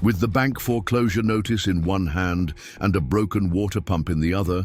With the bank foreclosure notice in one hand and a broken water pump in the other,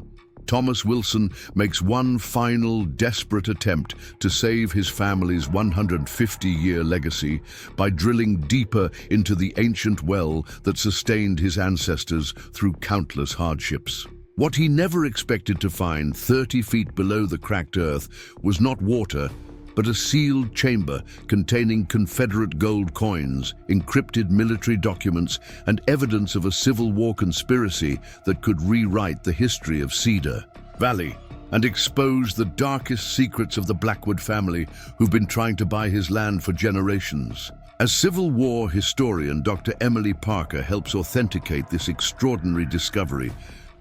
Thomas Wilson makes one final desperate attempt to save his family's 150-year legacy by drilling deeper into the ancient well that sustained his ancestors through countless hardships. What he never expected to find 30 feet below the cracked earth was not water, but a sealed chamber containing Confederate gold coins, encrypted military documents, and evidence of a Civil War conspiracy that could rewrite the history of Cedar Valley and expose the darkest secrets of the Blackwood family who've been trying to buy his land for generations. As Civil War historian Dr. Emily Parker helps authenticate this extraordinary discovery,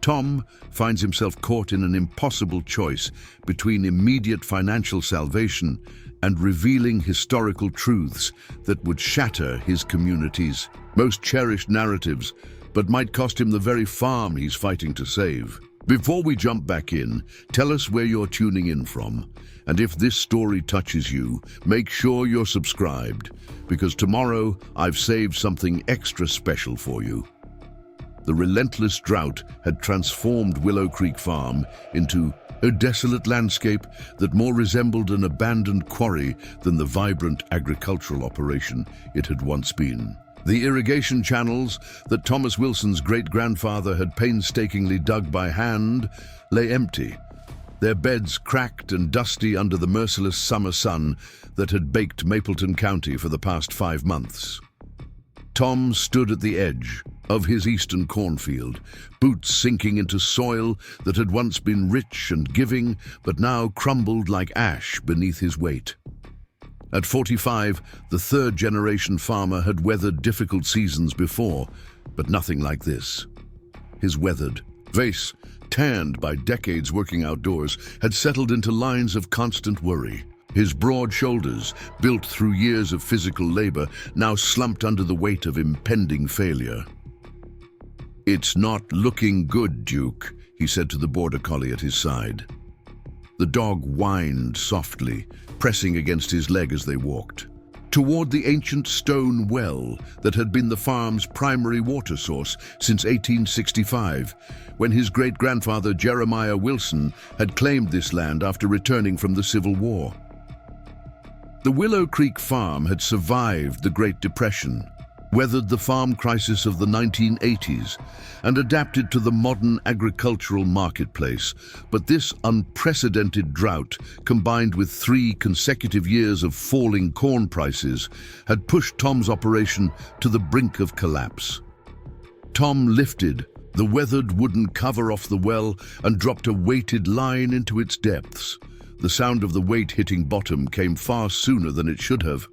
Tom finds himself caught in an impossible choice between immediate financial salvation and revealing historical truths that would shatter his community's most cherished narratives, but might cost him the very farm he's fighting to save. Before we jump back in, tell us where you're tuning in from. And if this story touches you, make sure you're subscribed, because tomorrow I've saved something extra special for you. The relentless drought had transformed Willow Creek Farm into a desolate landscape that more resembled an abandoned quarry than the vibrant agricultural operation it had once been. The irrigation channels that Thomas Wilson's great-grandfather had painstakingly dug by hand lay empty, their beds cracked and dusty under the merciless summer sun that had baked Mapleton County for the past 5 months. Tom stood at the edge of his eastern cornfield, boots sinking into soil that had once been rich and giving, but now crumbled like ash beneath his weight. At 45, the third-generation farmer had weathered difficult seasons before, but nothing like this. His weathered face, tanned by decades working outdoors, had settled into lines of constant worry. His broad shoulders, built through years of physical labor, now slumped under the weight of impending failure. "It's not looking good, Duke," he said to the border collie at his side. The dog whined softly, pressing against his leg as they walked toward the ancient stone well that had been the farm's primary water source since 1865, when his great-grandfather Jeremiah Wilson had claimed this land after returning from the Civil War. The Willow Creek Farm had survived the Great Depression, weathered the farm crisis of the 1980s, and adapted to the modern agricultural marketplace. But this unprecedented drought, combined with 3 consecutive years of falling corn prices, had pushed Tom's operation to the brink of collapse. Tom lifted the weathered wooden cover off the well and dropped a weighted line into its depths. The sound of the weight hitting bottom came far sooner than it should have.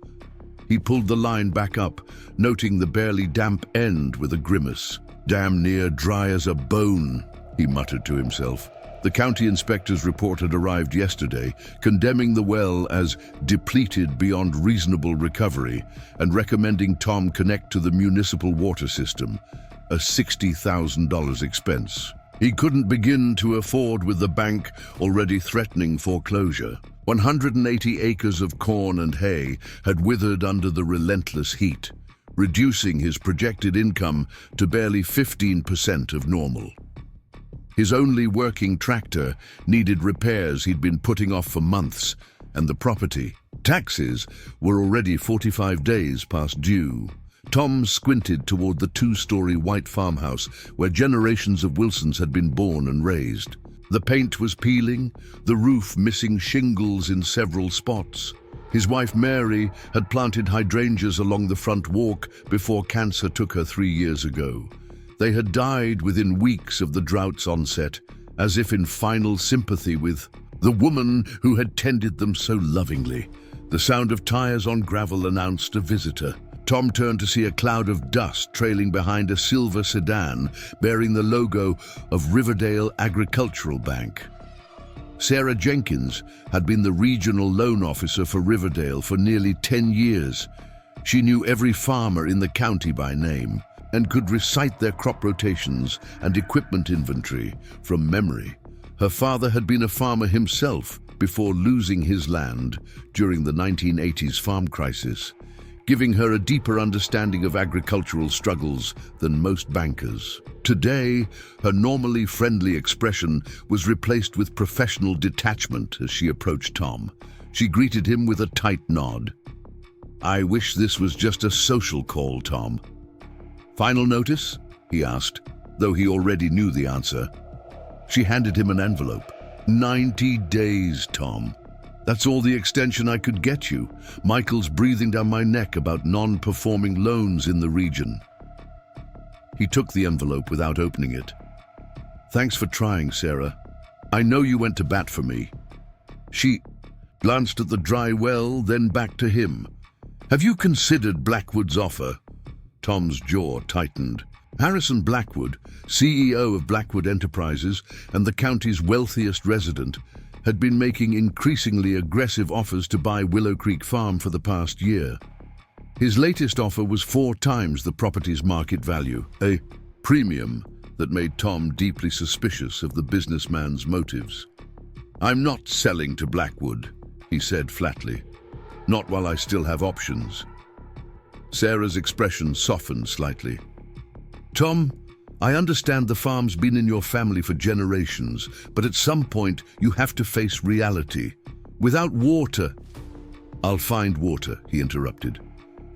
He pulled the line back up, noting the barely damp end with a grimace. "Damn near dry as a bone," he muttered to himself. The county inspector's report had arrived yesterday, condemning the well as depleted beyond reasonable recovery and recommending Tom connect to the municipal water system, a $60,000 expense he couldn't begin to afford with the bank already threatening foreclosure. 180 acres of corn and hay had withered under the relentless heat, reducing his projected income to barely 15% of normal. His only working tractor needed repairs he'd been putting off for months, and the property taxes were already 45 days past due. Tom squinted toward the 2-story white farmhouse where generations of Wilsons had been born and raised. The paint was peeling, the roof missing shingles in several spots. His wife Mary had planted hydrangeas along the front walk before cancer took her 3 years ago. They had died within weeks of the drought's onset, as if in final sympathy with the woman who had tended them so lovingly. The sound of tires on gravel announced a visitor. Tom turned to see a cloud of dust trailing behind a silver sedan bearing the logo of Riverdale Agricultural Bank. Sarah Jenkins had been the regional loan officer for Riverdale for nearly 10 years. She knew every farmer in the county by name and could recite their crop rotations and equipment inventory from memory. Her father had been a farmer himself before losing his land during the 1980s farm crisis. giving her a deeper understanding of agricultural struggles than most bankers. Today, her normally friendly expression was replaced with professional detachment as she approached Tom. She greeted him with a tight nod. "I wish this was just a social call, Tom." "Final notice?" he asked, though he already knew the answer. She handed him an envelope. 90 days, Tom. That's all the extension I could get you. Michael's breathing down my neck about non-performing loans in the region. He took the envelope without opening it. "Thanks for trying, Sarah. I know you went to bat for me." She glanced at the dry well, then back to him. "Have you considered Blackwood's offer?" Tom's jaw tightened. Harrison Blackwood, CEO of Blackwood Enterprises and the county's wealthiest resident, had been making increasingly aggressive offers to buy Willow Creek Farm for the past year. His latest offer was 4 times the property's market value, a premium that made Tom deeply suspicious of the businessman's motives. "I'm not selling to Blackwood," he said flatly. "Not while I still have options." Sarah's expression softened slightly. "Tom, I understand the farm's been in your family for generations, but at some point you have to face reality. Without water—" "I'll find water," he interrupted.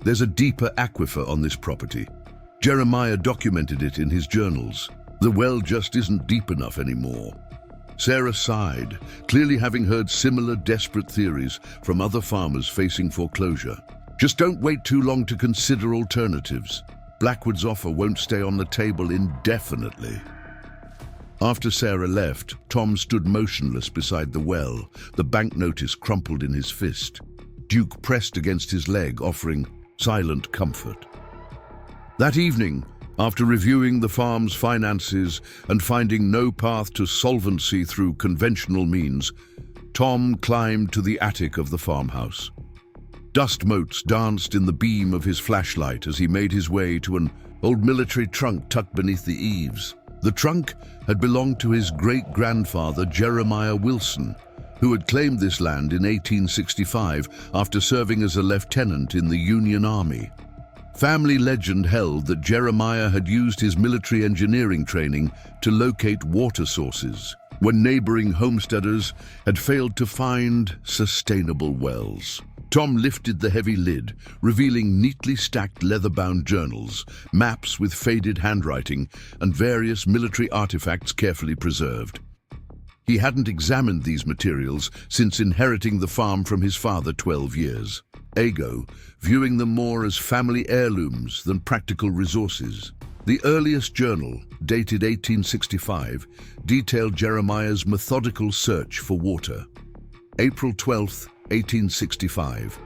"There's a deeper aquifer on this property. Jeremiah documented it in his journals. The well just isn't deep enough anymore." Sarah sighed, clearly having heard similar desperate theories from other farmers facing foreclosure. "Just don't wait too long to consider alternatives. Blackwood's offer won't stay on the table indefinitely." After Sarah left, Tom stood motionless beside the well, the bank notice crumpled in his fist. Duke pressed against his leg, offering silent comfort. That evening, after reviewing the farm's finances and finding no path to solvency through conventional means, Tom climbed to the attic of the farmhouse. Dust motes danced in the beam of his flashlight as he made his way to an old military trunk tucked beneath the eaves. The trunk had belonged to his great-grandfather Jeremiah Wilson, who had claimed this land in 1865 after serving as a lieutenant in the Union Army. Family legend held that Jeremiah had used his military engineering training to locate water sources when neighboring homesteaders had failed to find sustainable wells. Tom lifted the heavy lid, revealing neatly stacked leather-bound journals, maps with faded handwriting, and various military artifacts carefully preserved. He hadn't examined these materials since inheriting the farm from his father 12 years ago, viewing them more as family heirlooms than practical resources. The earliest journal, dated 1865, detailed Jeremiah's methodical search for water. April 12, 1865.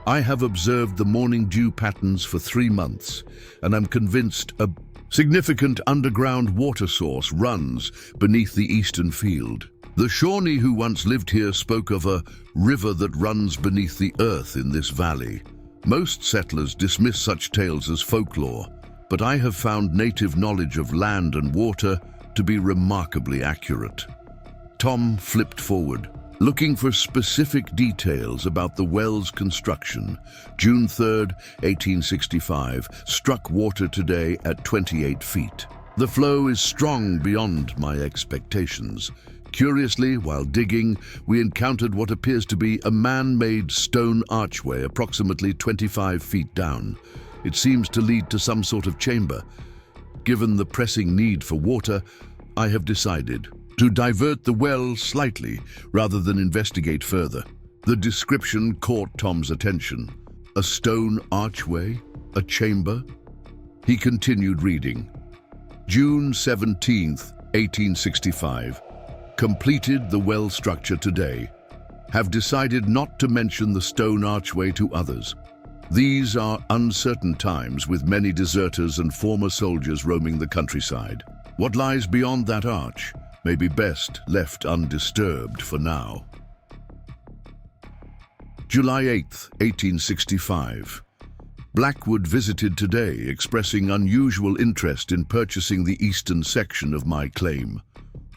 "I have observed the morning dew patterns for 3 months, and am convinced a significant underground water source runs beneath the eastern field. The Shawnee who once lived here spoke of a river that runs beneath the earth in this valley. Most settlers dismiss such tales as folklore, but I have found native knowledge of land and water to be remarkably accurate." Tom flipped forward, looking for specific details about the well's construction. June 3, 1865, struck water today at 28 feet. "The flow is strong beyond my expectations. Curiously, while digging, we encountered what appears to be a man-made stone archway approximately 25 feet down. It seems to lead to some sort of chamber. Given the pressing need for water, I have decided to divert the well slightly rather than investigate further." The description caught Tom's attention. A stone archway? A chamber? He continued reading. June 17th, 1865. Completed the well structure today. Have decided not to mention the stone archway to others. These are uncertain times with many deserters and former soldiers roaming the countryside. What lies beyond that arch may be best left undisturbed for now. July 8th, 1865. Blackwood visited today, expressing unusual interest in purchasing the eastern section of my claim.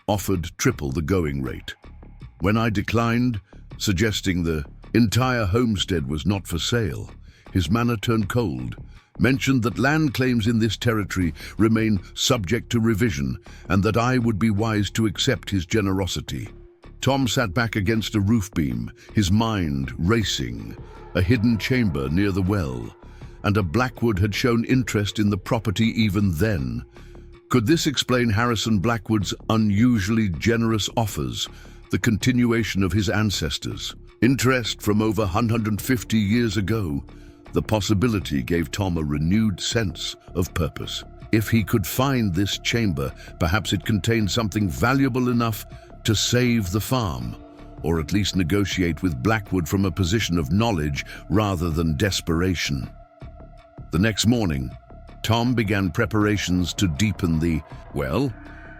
Offered triple the going rate. When I declined, suggesting the entire homestead was not for sale, His manner turned cold, mentioned that land claims in this territory remain subject to revision and that I would be wise to accept his generosity. Tom sat back against a roof beam, his mind racing. A hidden chamber near the well, and a Blackwood had shown interest in the property even then. Could this explain Harrison Blackwood's unusually generous offers, the continuation of his ancestors? Interest from over 150 years ago. The possibility gave Tom a renewed sense of purpose. If he could find this chamber, perhaps it contained something valuable enough to save the farm, or at least negotiate with Blackwood from a position of knowledge rather than desperation. The next morning, Tom began preparations to deepen the well.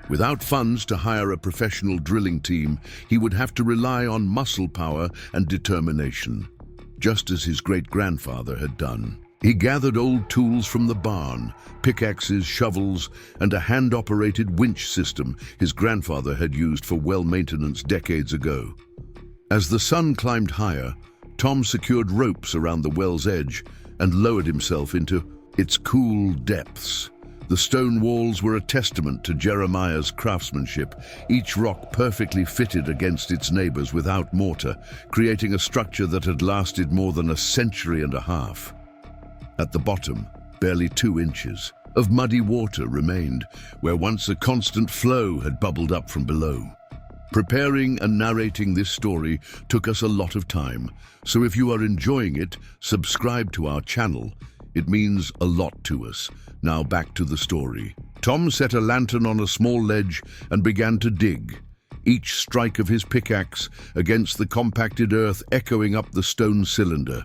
Without funds to hire a professional drilling team, he would have to rely on muscle power and determination, just as his great-grandfather had done. He gathered old tools from the barn, pickaxes, shovels, and a hand-operated winch system his grandfather had used for well maintenance decades ago. As the sun climbed higher, Tom secured ropes around the well's edge and lowered himself into its cool depths. The stone walls were a testament to Jeremiah's craftsmanship, each rock perfectly fitted against its neighbors without mortar, creating a structure that had lasted more than a century and a half. At the bottom, barely 2 inches of muddy water remained, where once a constant flow had bubbled up from below. Preparing and narrating this story took us a lot of time, so if you are enjoying it, subscribe to our channel. It means a lot to us. Now back to the story. Tom set a lantern on a small ledge and began to dig, each strike of his pickaxe against the compacted earth echoing up the stone cylinder.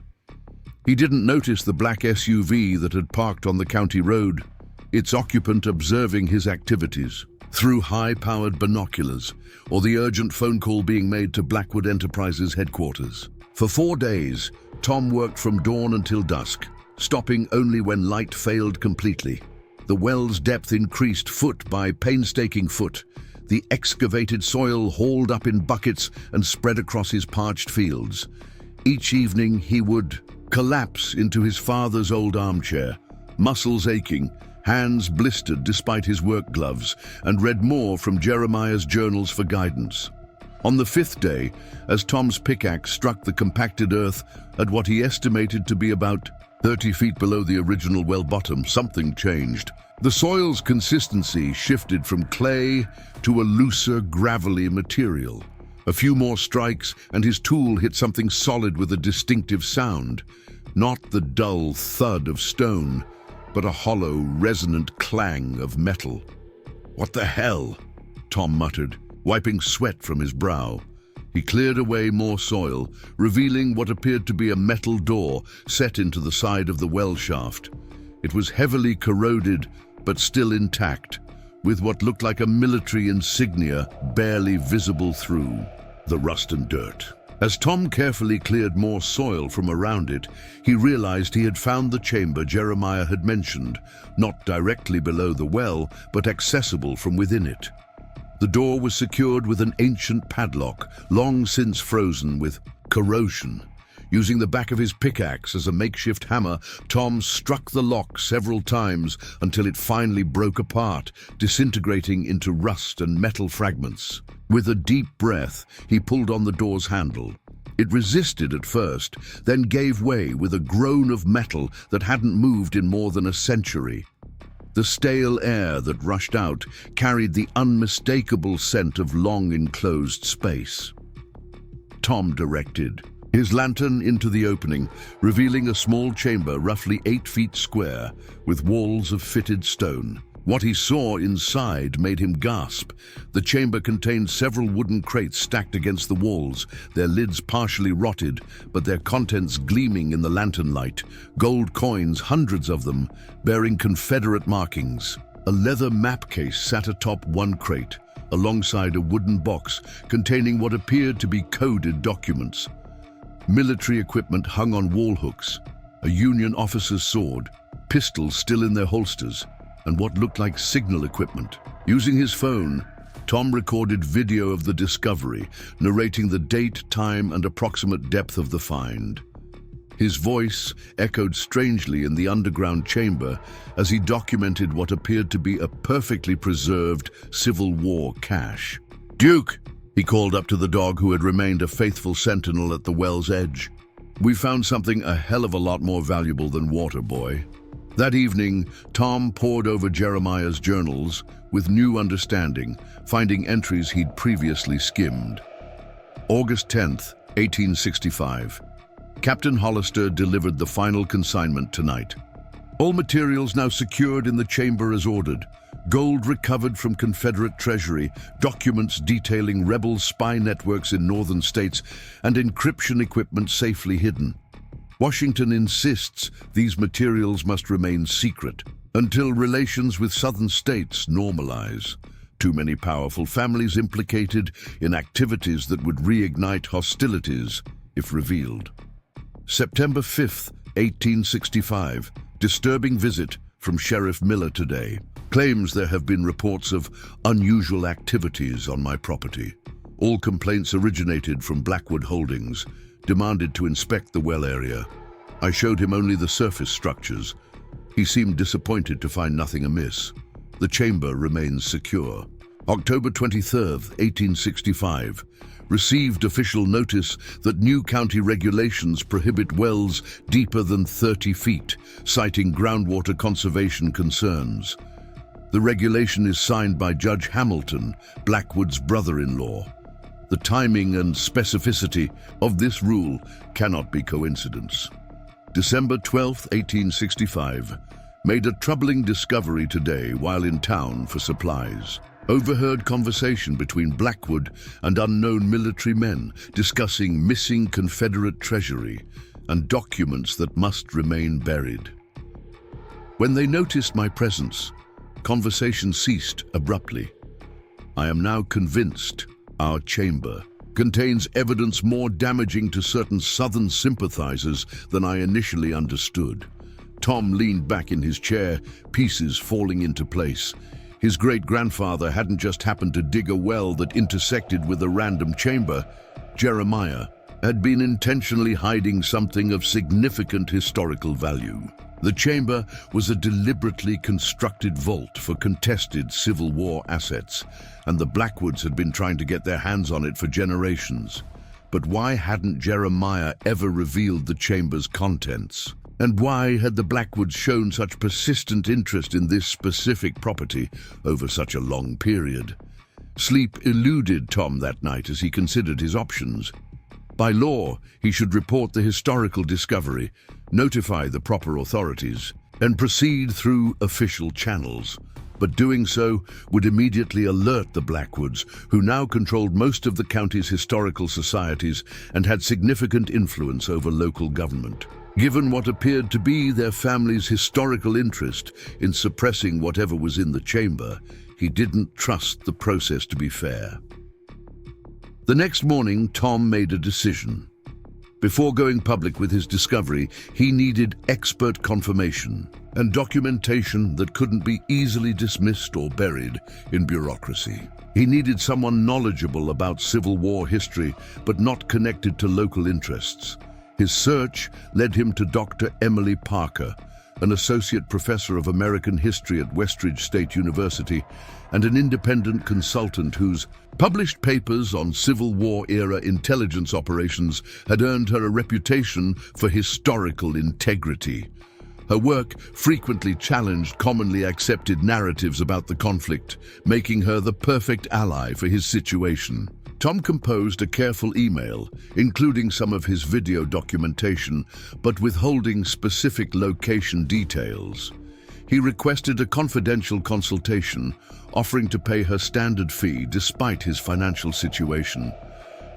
He didn't notice the black SUV that had parked on the county road, its occupant observing his activities through high-powered binoculars, or the urgent phone call being made to Blackwood Enterprises headquarters. For 4 days, Tom worked from dawn until dusk, stopping only when light failed completely. The well's depth increased foot by painstaking foot, the excavated soil hauled up in buckets and spread across his parched fields. Each evening he would collapse into his father's old armchair, muscles aching, hands blistered despite his work gloves, and read more from Jeremiah's journals for guidance. On the 5th day, as Tom's pickaxe struck the compacted earth at what he estimated to be about 30 feet below the original well bottom, something changed. The soil's consistency shifted from clay to a looser, gravelly material. A few more strikes, and his tool hit something solid with a distinctive sound. Not the dull thud of stone, but a hollow, resonant clang of metal. "What the hell?" Tom muttered, wiping sweat from his brow. He cleared away more soil, revealing what appeared to be a metal door set into the side of the well shaft. It was heavily corroded, but still intact, with what looked like a military insignia barely visible through the rust and dirt. As Tom carefully cleared more soil from around it, he realized he had found the chamber Jeremiah had mentioned, not directly below the well, but accessible from within it. The door was secured with an ancient padlock, long since frozen with corrosion. Using the back of his pickaxe as a makeshift hammer, Tom struck the lock several times until it finally broke apart, disintegrating into rust and metal fragments. With a deep breath, he pulled on the door's handle. It resisted at first, then gave way with a groan of metal that hadn't moved in more than a century. The stale air that rushed out carried the unmistakable scent of long enclosed space. Tom directed his lantern into the opening, revealing a small chamber roughly 8 feet square, with walls of fitted stone. What he saw inside made him gasp. The chamber contained several wooden crates stacked against the walls, their lids partially rotted, but their contents gleaming in the lantern light. Gold coins, hundreds of them, bearing Confederate markings. A leather map case sat atop one crate, alongside a wooden box containing what appeared to be coded documents. Military equipment hung on wall hooks, a Union officer's sword, pistols still in their holsters, and what looked like signal equipment. Using his phone, Tom recorded video of the discovery, narrating the date, time, and approximate depth of the find. His voice echoed strangely in the underground chamber as he documented what appeared to be a perfectly preserved Civil War cache. "Duke," he called up to the dog who had remained a faithful sentinel at the well's edge. "We found something a hell of a lot more valuable than water, boy." That evening, Tom pored over Jeremiah's journals with new understanding, finding entries he'd previously skimmed. August 10th, 1865. Captain Hollister delivered the final consignment tonight. All materials now secured in the chamber as ordered. Gold recovered from Confederate treasury, documents detailing rebel spy networks in northern states, and encryption equipment safely hidden. Washington insists these materials must remain secret until relations with southern states normalize. Too many powerful families implicated in activities that would reignite hostilities if revealed. September 5th, 1865. Disturbing visit from Sheriff Miller today. Claims there have been reports of unusual activities on my property. All complaints originated from Blackwood Holdings. Demanded to inspect the well area. I showed him only the surface structures. He seemed disappointed to find nothing amiss. The chamber remains secure. October 23rd, 1865. Received official notice that new county regulations prohibit wells deeper than 30 feet, citing groundwater conservation concerns. The regulation is signed by Judge Hamilton, Blackwood's brother-in-law. The timing and specificity of this rule cannot be coincidence. December 12, 1865. Made a troubling discovery today while in town for supplies. Overheard conversation between Blackwood and unknown military men discussing missing Confederate treasury and documents that must remain buried. When they noticed my presence, conversation ceased abruptly. I am now convinced our chamber contains evidence more damaging to certain Southern sympathizers than I initially understood. Tom leaned back in his chair, pieces falling into place. His great-grandfather hadn't just happened to dig a well that intersected with a random chamber. Jeremiah had been intentionally hiding something of significant historical value. The chamber was a deliberately constructed vault for contested Civil War assets, and the Blackwoods had been trying to get their hands on it for generations. But why hadn't Jeremiah ever revealed the chamber's contents? And why had the Blackwoods shown such persistent interest in this specific property over such a long period? Sleep eluded Tom that night as he considered his options. By law, he should report the historical discovery, notify the proper authorities, and proceed through official channels. But doing so would immediately alert the Blackwoods, who now controlled most of the county's historical societies and had significant influence over local government. Given what appeared to be their family's historical interest in suppressing whatever was in the chamber, he didn't trust the process to be fair. The next morning, Tom made a decision. Before going public with his discovery, he needed expert confirmation and documentation that couldn't be easily dismissed or buried in bureaucracy. He needed someone knowledgeable about Civil War history, but not connected to local interests. His search led him to Dr. Emily Parker, an associate professor of American history at Westridge State University and an independent consultant whose published papers on Civil War-era intelligence operations had earned her a reputation for historical integrity. Her work frequently challenged commonly accepted narratives about the conflict, making her the perfect ally for his situation. Tom composed a careful email, including some of his video documentation, but withholding specific location details. He requested a confidential consultation, offering to pay her standard fee despite his financial situation.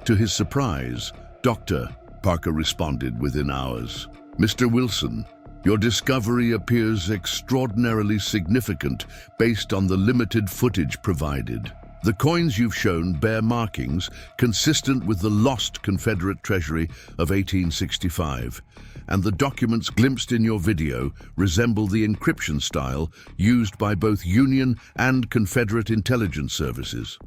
To his surprise, Dr. Parker responded within hours. "Mr. Wilson, your discovery appears extraordinarily significant based on the limited footage provided. The coins you've shown bear markings consistent with the lost Confederate treasury of 1865, and the documents glimpsed in your video resemble the encryption style used by both Union and Confederate intelligence services.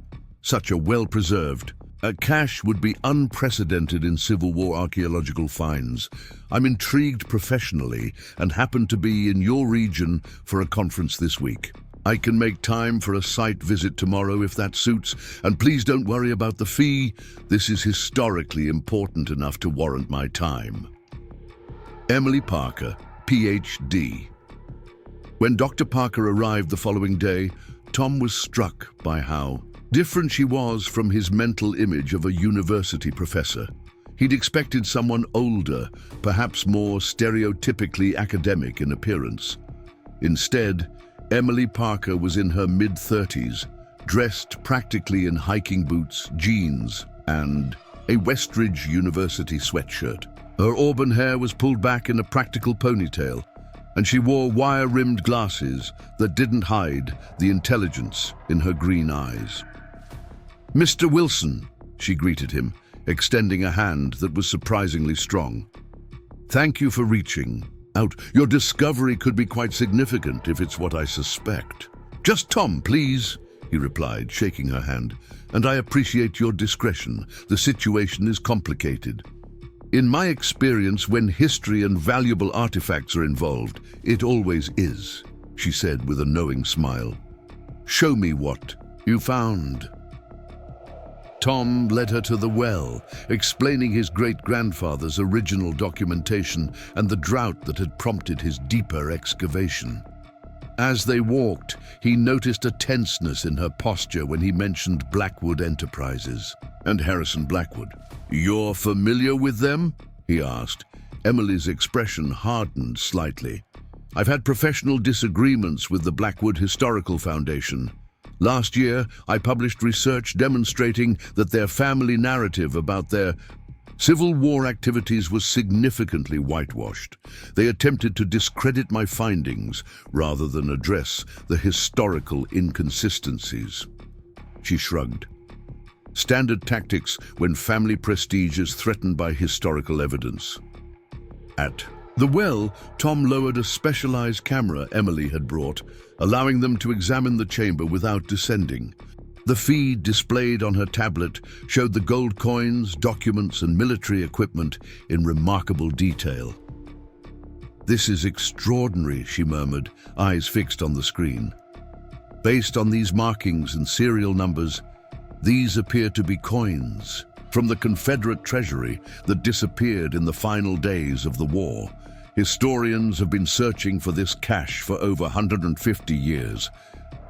Such a well-preserved, A cache would be unprecedented in Civil War archaeological finds. I'm intrigued professionally and happen to be in your region for a conference this week. I can make time for a site visit tomorrow if that suits, and please don't worry about the fee. This is historically important enough to warrant my time. Emily Parker, PhD. When Dr. Parker arrived the following day, Tom was struck by how different she was from his mental image of a university professor. He'd expected someone older, perhaps more stereotypically academic in appearance. Instead, Emily Parker was in her mid-30s, dressed practically in hiking boots, jeans, and a Westridge University sweatshirt. Her auburn hair was pulled back in a practical ponytail, and she wore wire-rimmed glasses that didn't hide the intelligence in her green eyes. "Mr. Wilson," she greeted him, extending a hand that was surprisingly strong. "Thank you for reaching out. Your discovery could be quite significant if it's what I suspect." "Just Tom, please," he replied, shaking her hand. "And I appreciate your discretion. The situation is complicated." "In my experience, when history and valuable artifacts are involved, it always is," she said with a knowing smile. "Show me what you found." Tom led her to the well, explaining his great-grandfather's original documentation and the drought that had prompted his deeper excavation. As they walked, he noticed a tenseness in her posture when he mentioned Blackwood Enterprises and Harrison Blackwood. "You're familiar with them?" he asked. Emily's expression hardened slightly. "I've had professional disagreements with the Blackwood Historical Foundation. Last year, I published research demonstrating that their family narrative about their Civil War activities was significantly whitewashed. They attempted to discredit my findings rather than address the historical inconsistencies." She shrugged. Standard tactics when family prestige is threatened by historical evidence. At the well, Tom lowered a specialized camera Emily had brought, allowing them to examine the chamber without descending. The feed displayed on her tablet showed the gold coins, documents, and military equipment in remarkable detail. "This is extraordinary," she murmured, eyes fixed on the screen. "Based on these markings and serial numbers, these appear to be coins from the Confederate treasury that disappeared in the final days of the war. Historians have been searching for this cache for over 150 years.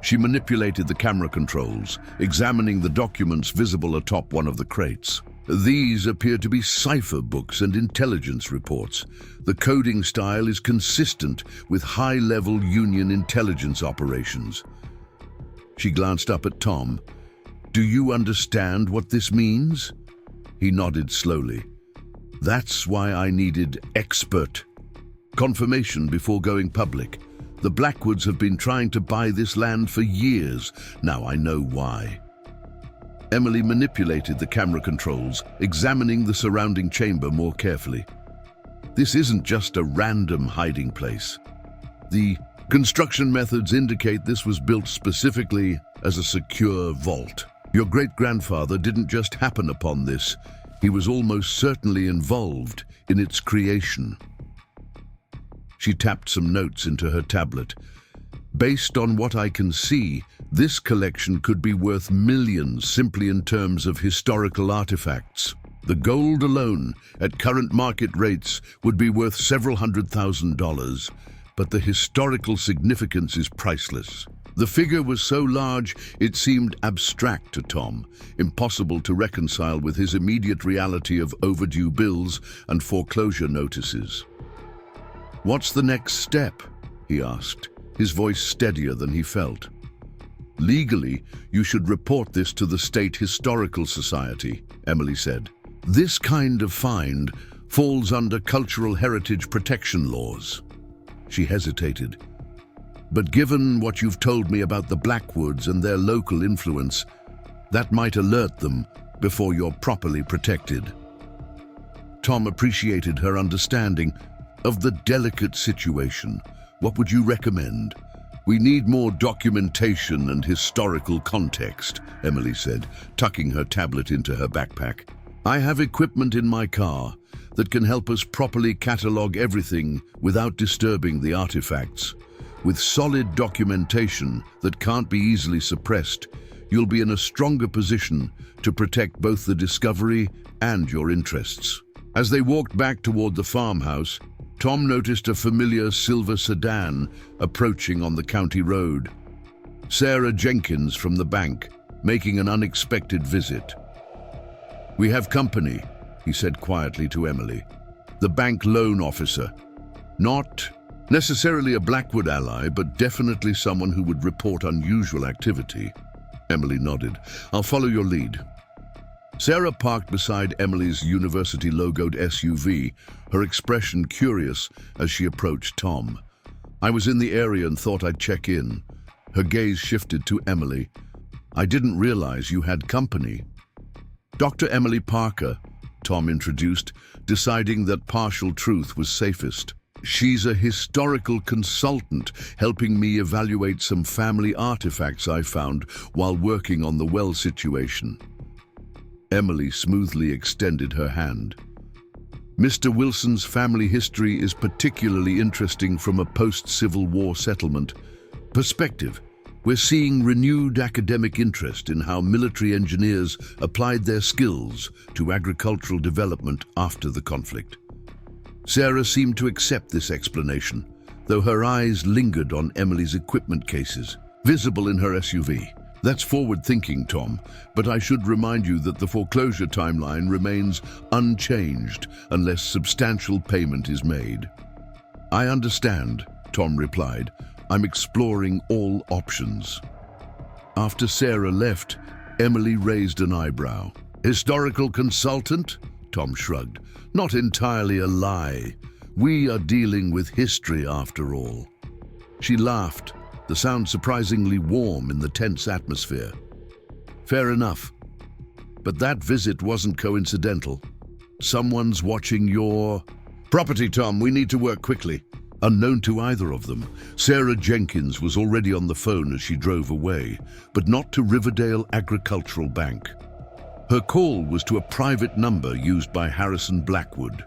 She manipulated the camera controls, examining the documents visible atop one of the crates. "These appear to be cipher books and intelligence reports. The coding style is consistent with high-level Union intelligence operations." She glanced up at Tom. "Do you understand what this means?" He nodded slowly. "That's why I needed expert confirmation before going public. The Blackwoods have been trying to buy this land for years. Now I know why." Emily manipulated the camera controls, examining the surrounding chamber more carefully. "This isn't just a random hiding place. The construction methods indicate this was built specifically as a secure vault. Your great-grandfather didn't just happen upon this. He was almost certainly involved in its creation." She tapped some notes into her tablet. "Based on what I can see, this collection could be worth millions simply in terms of historical artifacts. The gold alone, at current market rates, would be worth several $100,000, but the historical significance is priceless." The figure was so large it seemed abstract to Tom, impossible to reconcile with his immediate reality of overdue bills and foreclosure notices. "What's the next step?" he asked, his voice steadier than he felt. "Legally, you should report this to the State Historical Society," Emily said. "This kind of find falls under cultural heritage protection laws." She hesitated. "But given what you've told me about the Blackwoods and their local influence, that might alert them before you're properly protected." Tom appreciated her understanding of the delicate situation. "What would you recommend?" We need more documentation and historical context, Emily said, tucking her tablet into her backpack. I have equipment in my car that can help us properly catalogue everything without disturbing the artifacts. With solid documentation that can't be easily suppressed, you'll be in a stronger position to protect both the discovery and your interests. As they walked back toward the farmhouse, Tom noticed a familiar silver sedan approaching on the county road. Sarah Jenkins from the bank, making an unexpected visit. "We have company," he said quietly to Emily. "The bank loan officer. Not necessarily a Blackwood ally, but definitely someone who would report unusual activity." Emily nodded. "I'll follow your lead." Sarah parked beside Emily's university-logoed SUV, her expression curious as she approached Tom. "I was in the area and thought I'd check in." Her gaze shifted to Emily. "I didn't realize you had company." "Dr. Emily Parker," Tom introduced, deciding that partial truth was safest. "She's a historical consultant, helping me evaluate some family artifacts I found while working on the well situation." Emily smoothly extended her hand. "Mr. Wilson's family history is particularly interesting from a post-Civil War settlement perspective. We're seeing renewed academic interest in how military engineers applied their skills to agricultural development after the conflict." Sarah seemed to accept this explanation, though her eyes lingered on Emily's equipment cases, visible in her SUV. "That's forward-thinking, Tom, but I should remind you that the foreclosure timeline remains unchanged unless substantial payment is made." "I understand," Tom replied. "I'm exploring all options." After Sarah left, Emily raised an eyebrow. "Historical consultant?" Tom shrugged. "Not entirely a lie. We are dealing with history after all." She laughed, the sound surprisingly warm in the tense atmosphere. "Fair enough. But that visit wasn't coincidental. Someone's watching your property, Tom. We need to work quickly." Unknown to either of them, Sarah Jenkins was already on the phone as she drove away, but not to Riverdale Agricultural Bank. Her call was to a private number used by Harrison Blackwood.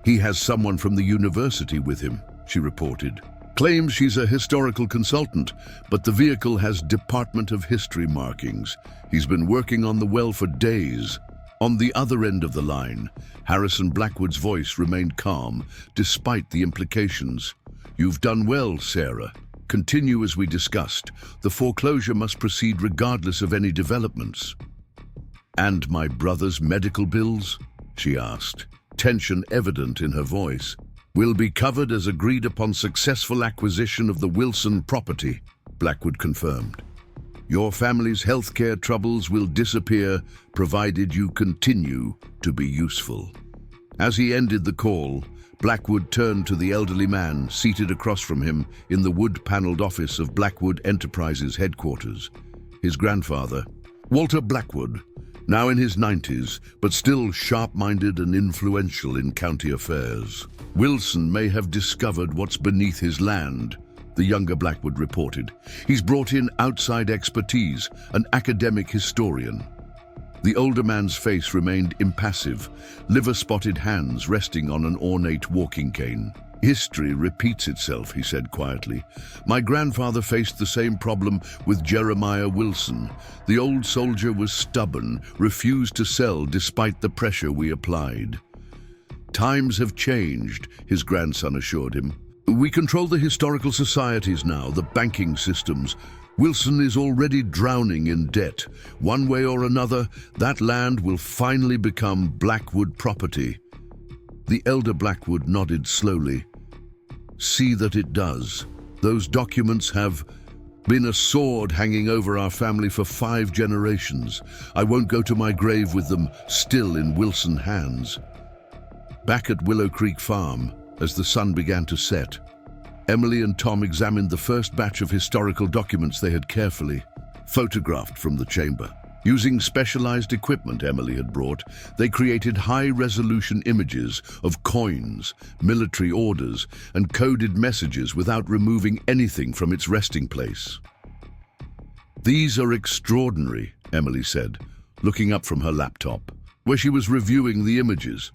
"He has someone from the university with him," she reported. "Claims she's a historical consultant, but the vehicle has Department of History markings. He's been working on the well for days." On the other end of the line, Harrison Blackwood's voice remained calm, despite the implications. "You've done well, Sarah. Continue as we discussed. The foreclosure must proceed regardless of any developments." "And my brother's medical bills?" she asked, tension evident in her voice. "Will be covered as agreed upon successful acquisition of the Wilson property," Blackwood confirmed. "Your family's healthcare troubles will disappear, provided you continue to be useful." As he ended the call, Blackwood turned to the elderly man seated across from him in the wood-paneled office of Blackwood Enterprises headquarters. His grandfather, Walter Blackwood, now in his 90s, but still sharp-minded and influential in county affairs. "Wilson may have discovered what's beneath his land," the younger Blackwood reported. "He's brought in outside expertise, an academic historian." The older man's face remained impassive, liver-spotted hands resting on an ornate walking cane. "History repeats itself," he said quietly. "My grandfather faced the same problem with Jeremiah Wilson. The old soldier was stubborn, refused to sell despite the pressure we applied." "Times have changed," his grandson assured him. "We control the historical societies now, the banking systems. Wilson is already drowning in debt. One way or another, that land will finally become Blackwood property." The elder Blackwood nodded slowly. "See that it does. Those documents have been a sword hanging over our family for 5 generations. I won't go to my grave with them still in Wilson hands." Back at Willow Creek Farm, as the sun began to set, Emily and Tom examined the first batch of historical documents they had carefully photographed from the chamber. Using specialized equipment Emily had brought, they created high-resolution images of coins, military orders, and coded messages without removing anything from its resting place. "These are extraordinary," Emily said, looking up from her laptop, where she was reviewing the images.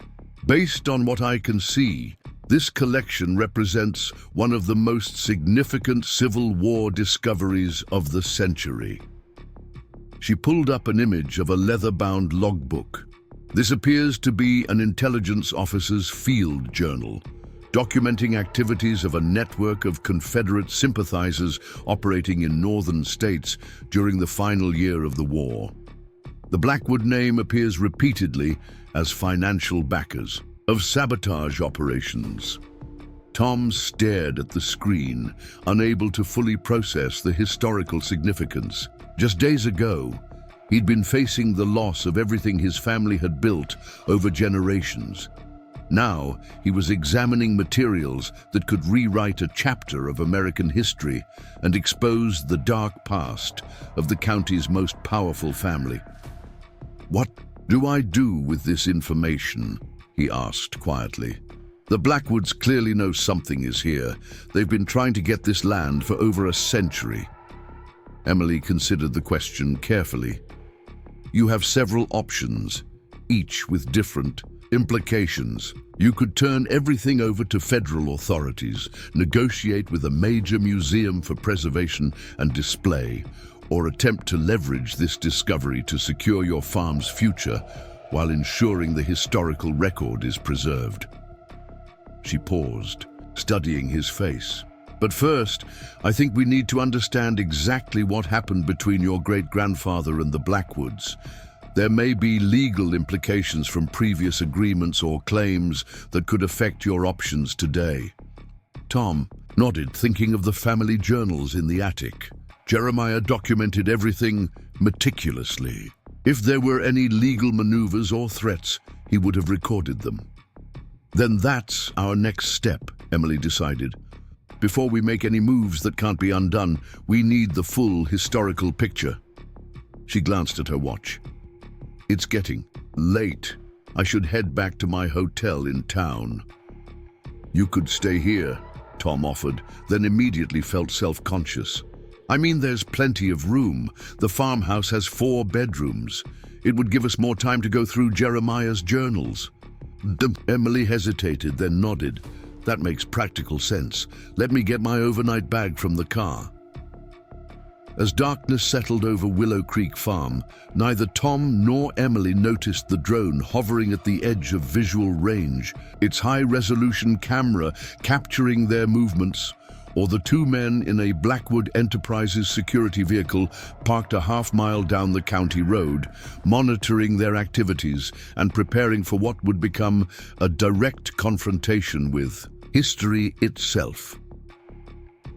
"Based on what I can see, this collection represents one of the most significant Civil War discoveries of the century." She pulled up an image of a leather-bound logbook. This appears to be an intelligence officer's field journal, documenting activities of a network of Confederate sympathizers operating in northern states during the final year of the war. The Blackwood name appears repeatedly as financial backers of sabotage operations. Tom stared at the screen, unable to fully process the historical significance. Just days ago, he'd been facing the loss of everything his family had built over generations. Now, he was examining materials that could rewrite a chapter of American history and expose the dark past of the county's most powerful family. "What do I do with this information?" he asked quietly. "The Blackwoods clearly know something is here. They've been trying to get this land for over a century." Emily considered the question carefully. "You have several options, each with different implications. You could turn everything over to federal authorities, negotiate with a major museum for preservation and display, or attempt to leverage this discovery to secure your farm's future while ensuring the historical record is preserved." She paused, studying his face. "But first, I think we need to understand exactly what happened between your great-grandfather and the Blackwoods. There may be legal implications from previous agreements or claims that could affect your options today." Tom nodded, thinking of the family journals in the attic. Jeremiah documented everything meticulously. If there were any legal maneuvers or threats, he would have recorded them. "Then that's our next step," Emily decided. "Before we make any moves that can't be undone, we need the full historical picture." She glanced at her watch. "It's getting late. I should head back to my hotel in town." "You could stay here," Tom offered, then immediately felt self-conscious. "I mean, there's plenty of room. The farmhouse has 4 bedrooms. It would give us more time to go through Jeremiah's journals." Emily hesitated, then nodded. "That makes practical sense. Let me get my overnight bag from the car." As darkness settled over Willow Creek Farm, neither Tom nor Emily noticed the drone hovering at the edge of visual range, its high-resolution camera capturing their movements, or the 2 men in a Blackwood Enterprises security vehicle parked a half-mile down the county road, monitoring their activities and preparing for what would become a direct confrontation with history itself.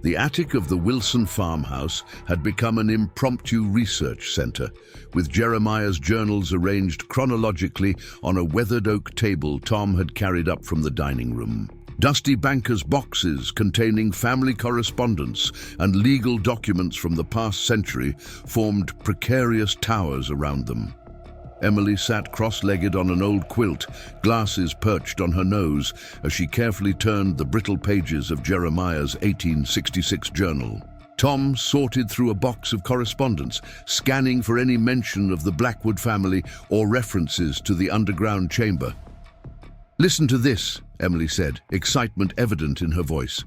The attic of the Wilson farmhouse had become an impromptu research center, with Jeremiah's journals arranged chronologically on a weathered oak table Tom had carried up from the dining room. Dusty banker's boxes containing family correspondence and legal documents from the past century formed precarious towers around them. Emily sat cross-legged on an old quilt, glasses perched on her nose as she carefully turned the brittle pages of Jeremiah's 1866 journal. Tom sorted through a box of correspondence, scanning for any mention of the Blackwood family or references to the underground chamber. "Listen to this," Emily said, excitement evident in her voice.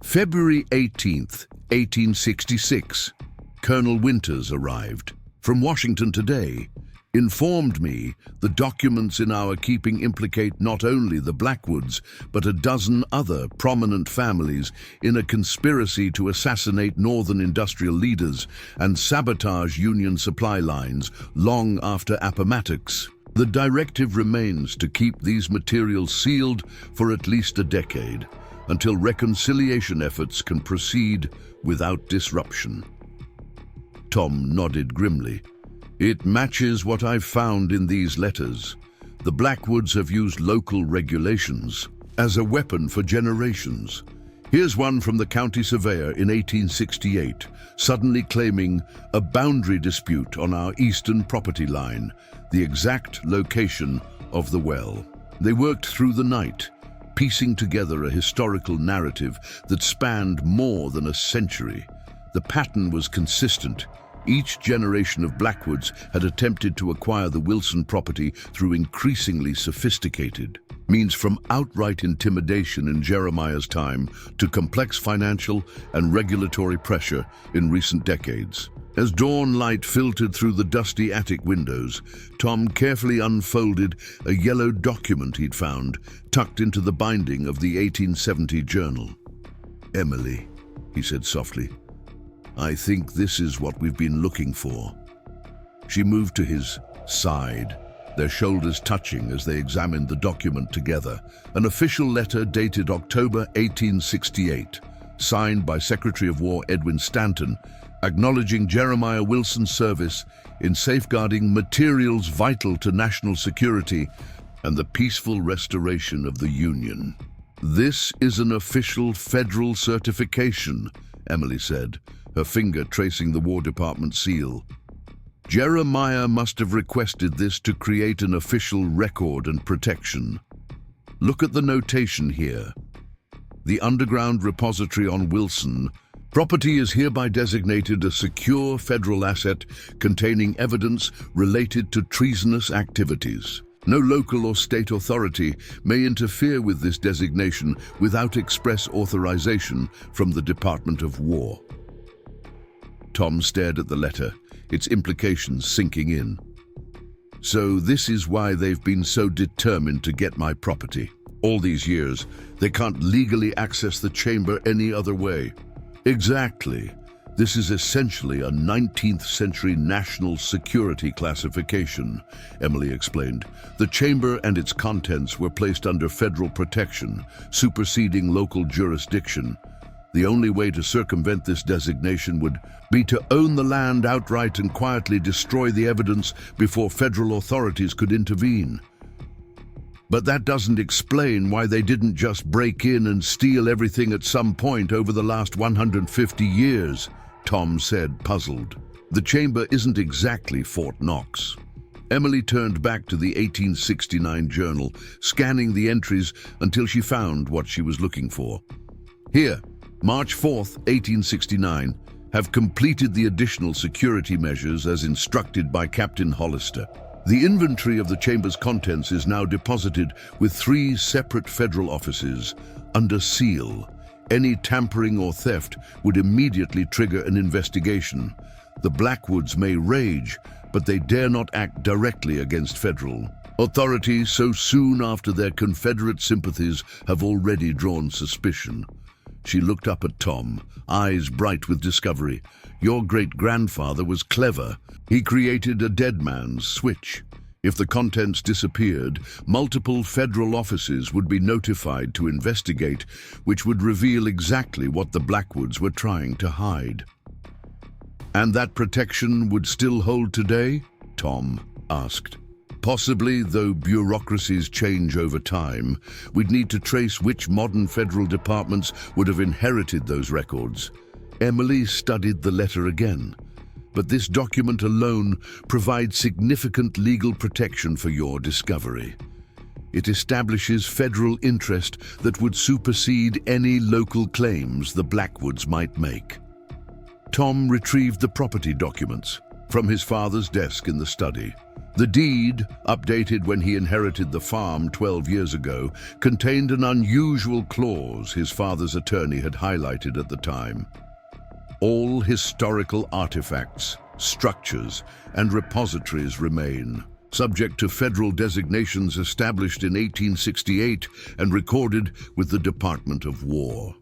"February 18th, 1866, Colonel Winters arrived from Washington today. Informed me the documents in our keeping implicate not only the Blackwoods, but a dozen other prominent families in a conspiracy to assassinate northern industrial leaders and sabotage Union supply lines long after Appomattox. The directive remains to keep these materials sealed for at least a decade, until reconciliation efforts can proceed without disruption." Tom nodded grimly. "It matches what I've found in these letters. The Blackwoods have used local regulations as a weapon for generations. Here's one from the county surveyor in 1868, suddenly claiming a boundary dispute on our eastern property line, the exact location of the well. They worked through the night, piecing together a historical narrative that spanned more than a century. The pattern was consistent. Each generation of Blackwoods had attempted to acquire the Wilson property through increasingly sophisticated means, from outright intimidation in Jeremiah's time to complex financial and regulatory pressure in recent decades. As dawn light filtered through the dusty attic windows, Tom carefully unfolded a yellow document he'd found tucked into the binding of the 1870 journal. "Emily," he said softly, "I think this is what we've been looking for." She moved to his side, their shoulders touching as they examined the document together. An official letter dated October 1868, signed by Secretary of War Edwin Stanton, acknowledging Jeremiah Wilson's service in safeguarding materials vital to national security and the peaceful restoration of the Union. "This is an official federal certification," Emily said, her finger tracing the War Department seal. "Jeremiah must have requested this to create an official record and protection. Look at the notation here. The underground repository on Wilson property is hereby designated a secure federal asset containing evidence related to treasonous activities. No local or state authority may interfere with this designation without express authorization from the Department of War." Tom stared at the letter, its implications sinking in. "So this is why they've been so determined to get my property. All these years, they can't legally access the chamber any other way." "Exactly. This is essentially a 19th century national security classification," Emily explained. "The chamber and its contents were placed under federal protection, superseding local jurisdiction. The only way to circumvent this designation would be to own the land outright and quietly destroy the evidence before federal authorities could intervene. But that doesn't explain why they didn't just break in and steal everything at some point over the last 150 years, Tom said, puzzled. "The chamber isn't exactly Fort Knox." Emily turned back to the 1869 journal, scanning the entries until she found what she was looking for. "Here, March 4th, 1869, have completed the additional security measures as instructed by Captain Hollister. The inventory of the chamber's contents is now deposited with 3 separate federal offices under seal. Any tampering or theft would immediately trigger an investigation. The Blackwoods may rage, but they dare not act directly against federal authorities so soon after their Confederate sympathies have already drawn suspicion." She looked up at Tom, eyes bright with discovery. "Your great-grandfather was clever. He created a dead man's switch. If the contents disappeared, multiple federal offices would be notified to investigate, which would reveal exactly what the Blackwoods were trying to hide." "And that protection would still hold today?" Tom asked. "Possibly, though bureaucracies change over time. We'd need to trace which modern federal departments would have inherited those records." Emily studied the letter again. "But this document alone provides significant legal protection for your discovery. It establishes federal interest that would supersede any local claims the Blackwoods might make." Tom retrieved the property documents from his father's desk in the study. The deed, updated when he inherited the farm 12 years ago, contained an unusual clause his father's attorney had highlighted at the time. "All historical artifacts, structures, and repositories remain, subject to federal designations established in 1868 and recorded with the Department of War."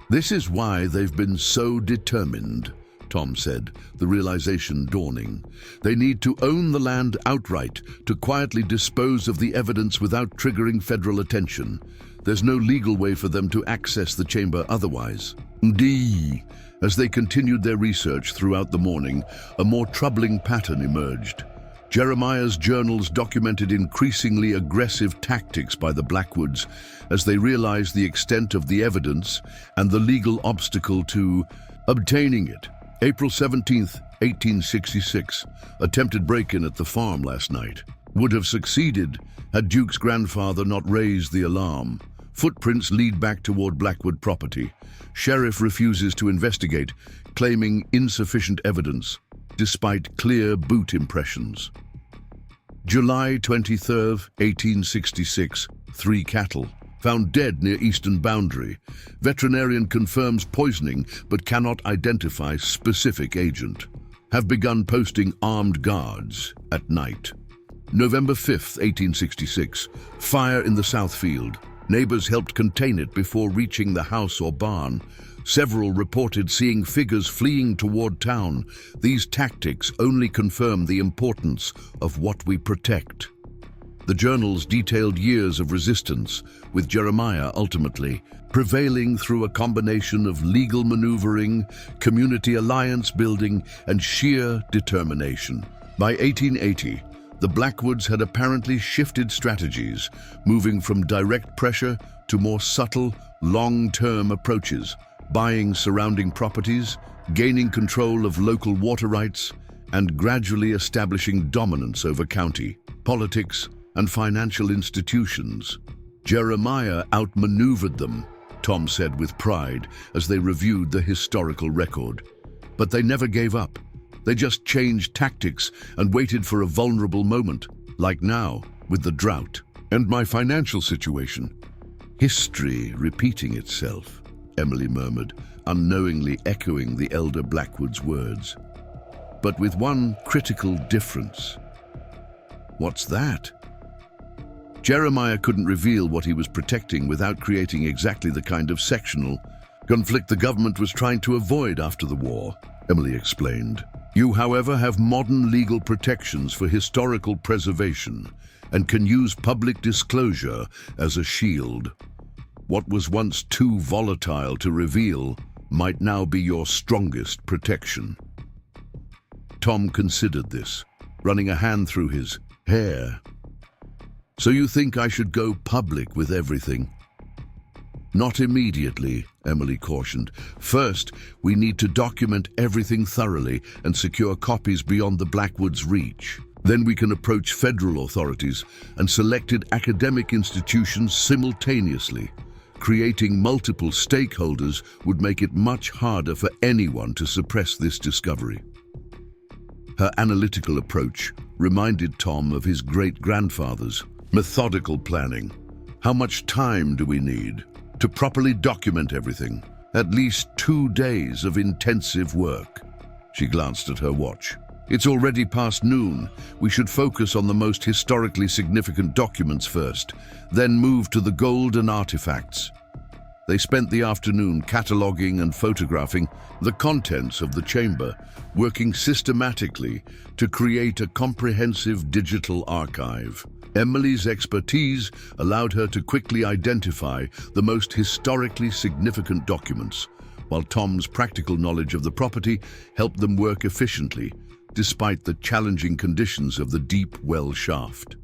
"This is why they've been so determined," Tom said, the realization dawning. "They need to own the land outright to quietly dispose of the evidence without triggering federal attention. There's no legal way for them to access the chamber otherwise." As they continued their research throughout the morning, a more troubling pattern emerged. Jeremiah's journals documented increasingly aggressive tactics by the Blackwoods as they realized the extent of the evidence and the legal obstacle to obtaining it. April 17th, 1866, attempted break-in at the farm last night. Would have succeeded had Duke's grandfather not raised the alarm. Footprints lead back toward Blackwood property. Sheriff refuses to investigate, claiming insufficient evidence, despite clear boot impressions. July 23rd, 1866, 3 cattle found dead near eastern boundary. Veterinarian confirms poisoning but cannot identify specific agent. Have begun posting armed guards at night. November 5th, 1866, fire in the South Field. Neighbors helped contain it before reaching the house or barn. Several reported seeing figures fleeing toward town. These tactics only confirm the importance of what we protect. The journals detailed years of resistance, with Jeremiah ultimately prevailing through a combination of legal maneuvering, community alliance building, and sheer determination. By 1880, the Blackwoods had apparently shifted strategies, moving from direct pressure to more subtle, long-term approaches, buying surrounding properties, gaining control of local water rights, and gradually establishing dominance over county, politics, and financial institutions. Jeremiah outmaneuvered them, Tom said with pride as they reviewed the historical record. But they never gave up. They just changed tactics and waited for a vulnerable moment, like now, with the drought. And my financial situation. History repeating itself, Emily murmured, unknowingly echoing the elder Blackwood's words. But with one critical difference. What's that? Jeremiah couldn't reveal what he was protecting without creating exactly the kind of sectional conflict the government was trying to avoid after the war, Emily explained. You, however, have modern legal protections for historical preservation and can use public disclosure as a shield. What was once too volatile to reveal might now be your strongest protection. Tom considered this, running a hand through his hair. So you think I should go public with everything? Not immediately, Emily cautioned. First, we need to document everything thoroughly and secure copies beyond the Blackwoods' reach. Then we can approach federal authorities and selected academic institutions simultaneously. Creating multiple stakeholders would make it much harder for anyone to suppress this discovery. Her analytical approach reminded Tom of his great-grandfather's methodical planning. How much time do we need to properly document everything? At least 2 days of intensive work. She glanced at her watch. It's already past noon. We should focus on the most historically significant documents first, then move to the gold and artifacts. They spent the afternoon cataloging and photographing the contents of the chamber, working systematically to create a comprehensive digital archive. Emily's expertise allowed her to quickly identify the most historically significant documents, while Tom's practical knowledge of the property helped them work efficiently, despite the challenging conditions of the deep well shaft.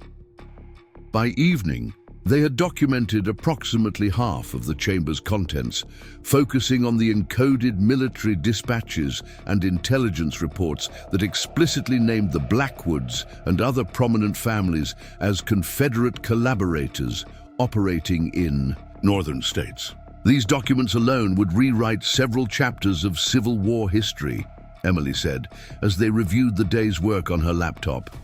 By evening, they had documented approximately half of the chamber's contents, focusing on the encoded military dispatches and intelligence reports that explicitly named the Blackwoods and other prominent families as Confederate collaborators operating in northern states. These documents alone would rewrite several chapters of Civil War history, Emily said, as they reviewed the day's work on her laptop.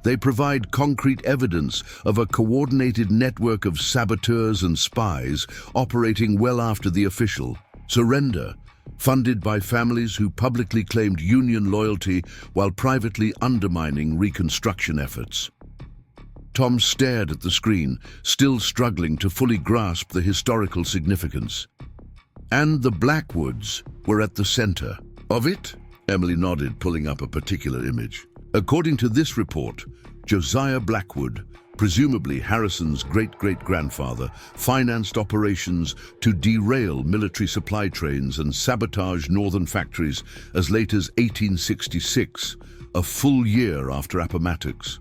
They provide concrete evidence of a coordinated network of saboteurs and spies operating well after the official surrender, funded by families who publicly claimed Union loyalty while privately undermining Reconstruction efforts. Tom stared at the screen, still struggling to fully grasp the historical significance. And the Blackwoods were at the center of it? Emily nodded, pulling up a particular image. According to this report, Josiah Blackwood, presumably Harrison's great-great-grandfather, financed operations to derail military supply trains and sabotage northern factories as late as 1866, a full year after Appomattox.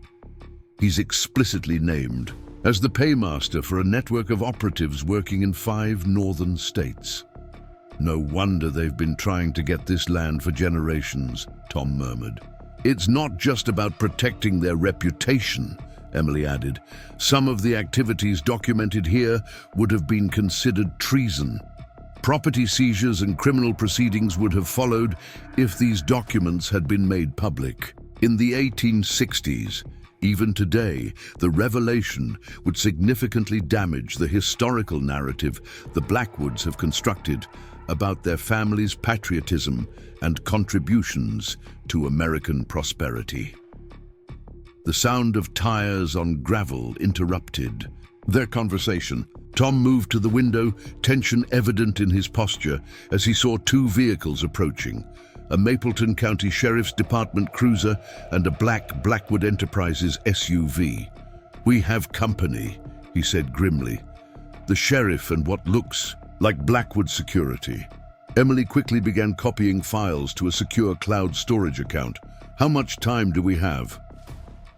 He's explicitly named as the paymaster for a network of operatives working in 5 northern states. No wonder they've been trying to get this land for generations, Tom murmured. It's not just about protecting their reputation, Emily added. Some of the activities documented here would have been considered treason. Property seizures and criminal proceedings would have followed if these documents had been made public. In the 1860s, even today, the revelation would significantly damage the historical narrative the Blackwoods have constructed about their family's patriotism and contributions to American prosperity. The sound of tires on gravel interrupted their conversation. Tom moved to the window, tension evident in his posture as he saw 2 vehicles approaching, a Mapleton County Sheriff's Department cruiser and a black Blackwood Enterprises SUV. "We have company," he said grimly. "The sheriff and what looks like Blackwood security." Emily quickly began copying files to a secure cloud storage account. "How much time do we have?"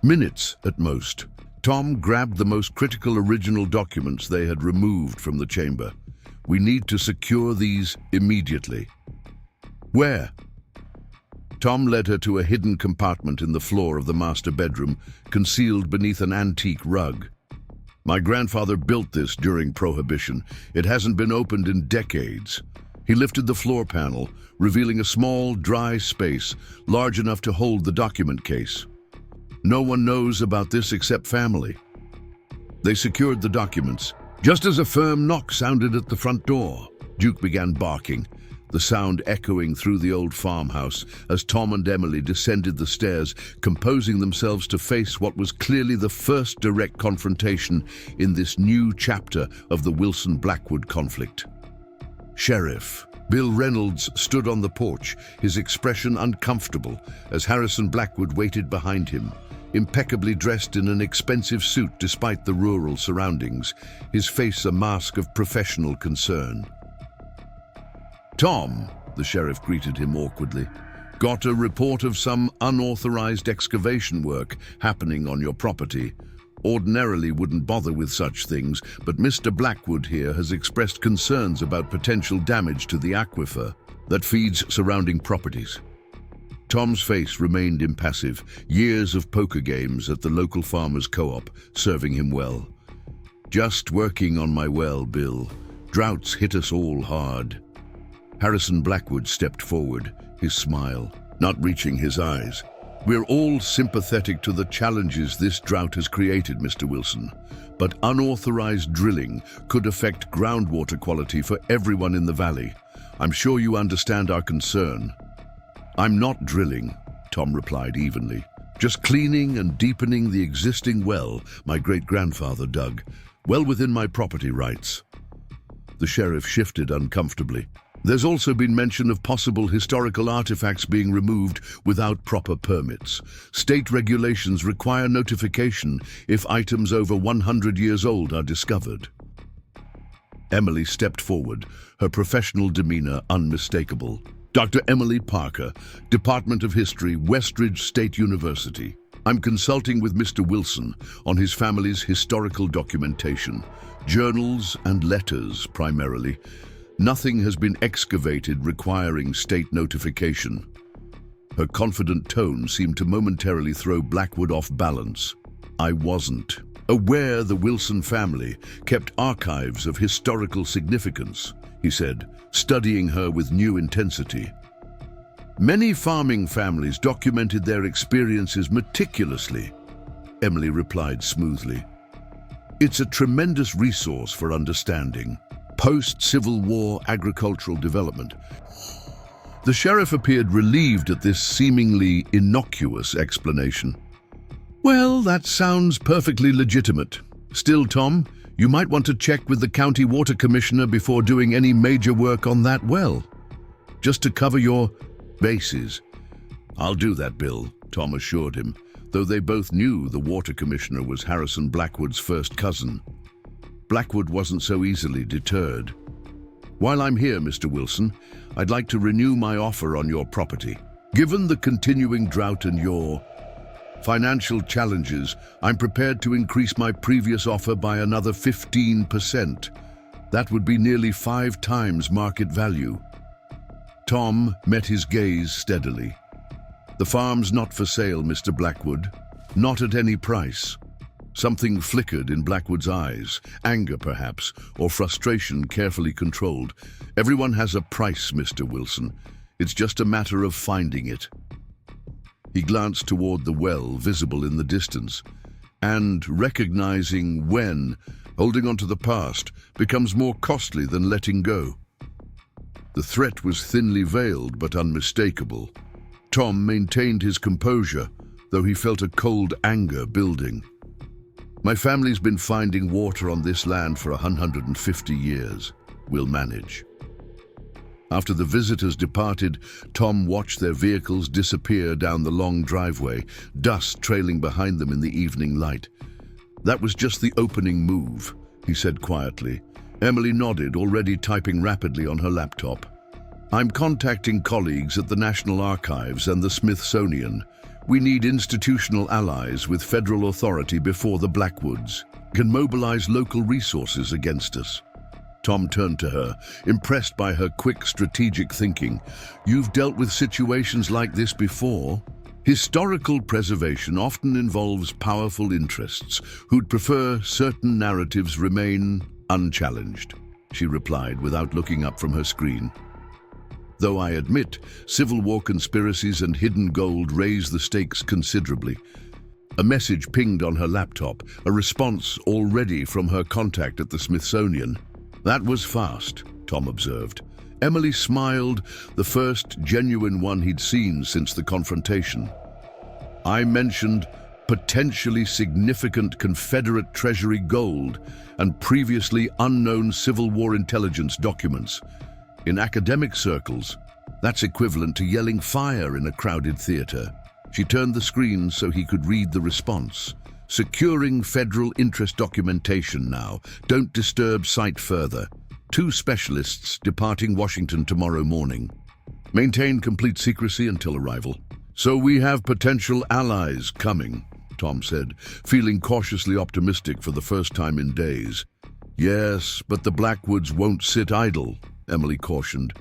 "Minutes at most." Tom grabbed the most critical original documents they had removed from the chamber. "We need to secure these immediately." "Where?" Tom led her to a hidden compartment in the floor of the master bedroom, concealed beneath an antique rug. "My grandfather built this during Prohibition. It hasn't been opened in decades." He lifted the floor panel, revealing a small, dry space large enough to hold the document case. "No one knows about this except family." They secured the documents. Just as a firm knock sounded at the front door, Duke began barking, the sound echoing through the old farmhouse as Tom and Emily descended the stairs, composing themselves to face what was clearly the first direct confrontation in this new chapter of the Wilson-Blackwood conflict. Sheriff Bill Reynolds stood on the porch, his expression uncomfortable as Harrison Blackwood waited behind him, impeccably dressed in an expensive suit despite the rural surroundings, his face a mask of professional concern. "Tom," the sheriff greeted him awkwardly, "got a report of some unauthorized excavation work happening on your property. Ordinarily wouldn't bother with such things, but Mr. Blackwood here has expressed concerns about potential damage to the aquifer that feeds surrounding properties." Tom's face remained impassive, years of poker games at the local farmers' co-op serving him well. "Just working on my well, Bill. Droughts hit us all hard." Harrison Blackwood stepped forward, his smile not reaching his eyes. "We're all sympathetic to the challenges this drought has created, Mr. Wilson, but unauthorized drilling could affect groundwater quality for everyone in the valley. I'm sure you understand our concern." "I'm not drilling," Tom replied evenly. "Just cleaning and deepening the existing well my great-grandfather dug, well within my property rights." The sheriff shifted uncomfortably. "There's also been mention of possible historical artifacts being removed without proper permits. State regulations require notification if items over 100 years old are discovered." Emily stepped forward, her professional demeanor unmistakable. "Dr. Emily Parker, Department of History, Westridge State University. I'm consulting with Mr. Wilson on his family's historical documentation, journals and letters primarily. Nothing has been excavated requiring state notification." Her confident tone seemed to momentarily throw Blackwood off balance. "I wasn't aware the Wilson family kept archives of historical significance," he said, studying her with new intensity. "Many farming families documented their experiences meticulously," Emily replied smoothly. "It's a tremendous resource for understanding post-Civil War agricultural development." The sheriff appeared relieved at this seemingly innocuous explanation. "Well, that sounds perfectly legitimate. Still, Tom, you might want to check with the county water commissioner before doing any major work on that well, just to cover your bases." "I'll do that, Bill," Tom assured him, though they both knew the water commissioner was Harrison Blackwood's first cousin. Blackwood wasn't so easily deterred. "While I'm here, Mr. Wilson, I'd like to renew my offer on your property. Given the continuing drought and your financial challenges, I'm prepared to increase my previous offer by another 15%. That would be nearly 5 times market value. Tom met his gaze steadily. The farm's not for sale, Mr. Blackwood. Not at any price. Something flickered in Blackwood's eyes, anger perhaps, or frustration carefully controlled. Everyone has a price, Mr. Wilson. It's just a matter of finding it. He glanced toward the well visible in the distance, and recognizing when holding on to the past becomes more costly than letting go. The threat was thinly veiled but unmistakable. Tom maintained his composure, though he felt a cold anger building. My family's been finding water on this land for 150 years. We'll manage. After the visitors departed, Tom watched their vehicles disappear down the long driveway, dust trailing behind them in the evening light. That was just the opening move, he said quietly. Emily nodded, already typing rapidly on her laptop. I'm contacting colleagues at the National Archives and the Smithsonian. We need institutional allies with federal authority before the Blackwoods can mobilize local resources against us. Tom turned to her, impressed by her quick strategic thinking. You've dealt with situations like this before? Historical preservation often involves powerful interests who'd prefer certain narratives remain unchallenged, she replied without looking up from her screen. Though I admit, Civil War conspiracies and hidden gold raise the stakes considerably. A message pinged on her laptop, a response already from her contact at the Smithsonian. That was fast, Tom observed. Emily smiled, the first genuine one he'd seen since the confrontation. I mentioned potentially significant Confederate Treasury gold and previously unknown Civil War intelligence documents. In academic circles, that's equivalent to yelling fire in a crowded theater. She turned the screen so he could read the response. Securing federal interest documentation now. Don't disturb site further. 2 specialists departing Washington tomorrow morning. Maintain complete secrecy until arrival. So we have potential allies coming, Tom said, feeling cautiously optimistic for the first time in days. Yes, but the Blackwoods won't sit idle, Emily cautioned.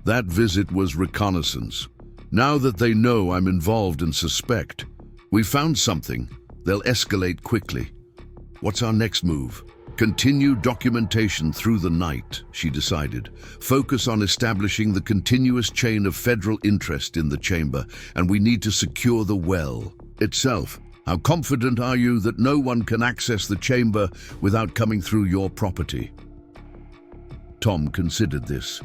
That visit was reconnaissance. Now that they know I'm involved and suspect, we found something. They'll escalate quickly. What's our next move? Continue documentation through the night, she decided. Focus on establishing the continuous chain of federal interest in the chamber, and we need to secure the well itself. How confident are you that no one can access the chamber without coming through your property? Tom considered this.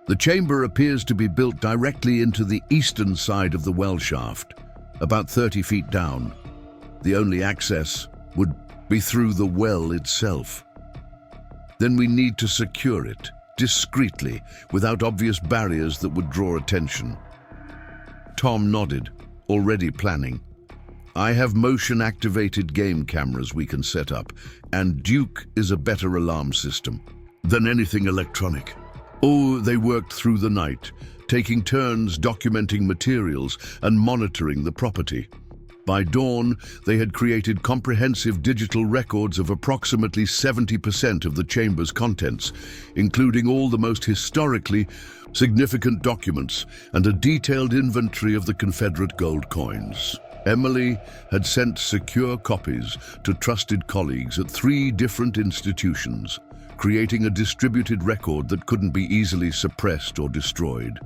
The chamber appears to be built directly into the eastern side of the well shaft, about 30 feet down. The only access would be through the well itself. Then we need to secure it, discreetly, without obvious barriers that would draw attention. Tom nodded, already planning. I have motion-activated game cameras we can set up, and Duke is a better alarm system than anything electronic. Oh, they worked through the night, taking turns documenting materials and monitoring the property. By dawn, they had created comprehensive digital records of approximately 70% of the chamber's contents, including all the most historically significant documents and a detailed inventory of the Confederate gold coins. Emily had sent secure copies to trusted colleagues at 3 different institutions, creating a distributed record that couldn't be easily suppressed or destroyed.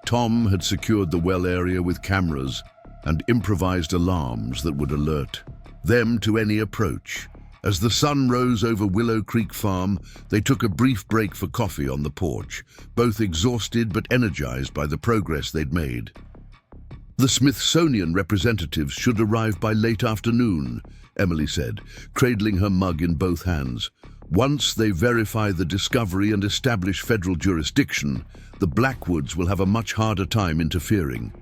Tom had secured the well area with cameras and improvised alarms that would alert them to any approach. As the sun rose over Willow Creek Farm, they took a brief break for coffee on the porch, both exhausted but energized by the progress they'd made. The Smithsonian representatives should arrive by late afternoon, Emily said, cradling her mug in both hands. Once they verify the discovery and establish federal jurisdiction, the Blackwoods will have a much harder time interfering.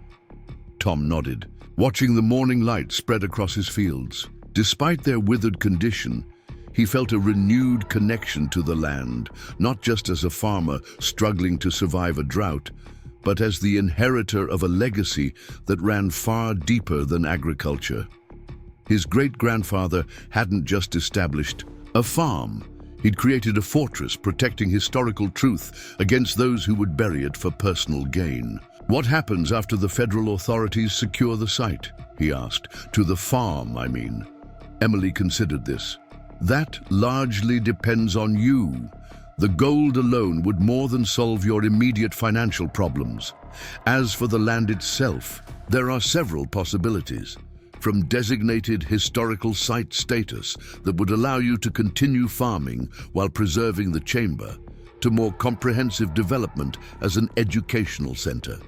Tom nodded, watching the morning light spread across his fields. Despite their withered condition, he felt a renewed connection to the land, not just as a farmer struggling to survive a drought, but as the inheritor of a legacy that ran far deeper than agriculture. His great-grandfather hadn't just established a farm. He'd created a fortress protecting historical truth against those who would bury it for personal gain. "What happens after the federal authorities secure the site?" he asked. "To the farm, I mean." Emily considered this. "That largely depends on you. The gold alone would more than solve your immediate financial problems. As for the land itself, there are several possibilities. From designated historical site status that would allow you to continue farming while preserving the chamber, to more comprehensive development as an educational center.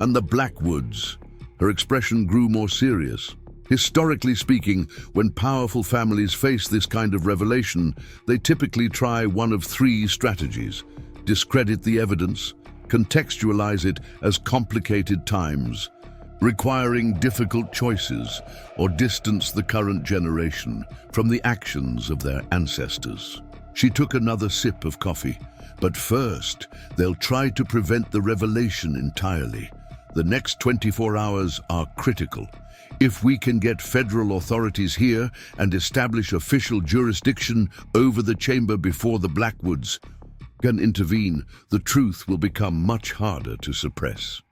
And the Blackwoods." Her expression grew more serious. "Historically speaking, when powerful families face this kind of revelation, they typically try one of three strategies: discredit the evidence, contextualize it as complicated times, requiring difficult choices, or distance the current generation from the actions of their ancestors." She took another sip of coffee. "But first, they'll try to prevent the revelation entirely. The next 24 hours are critical. If we can get federal authorities here and establish official jurisdiction over the chamber before the Blackwoods can intervene, the truth will become much harder to suppress."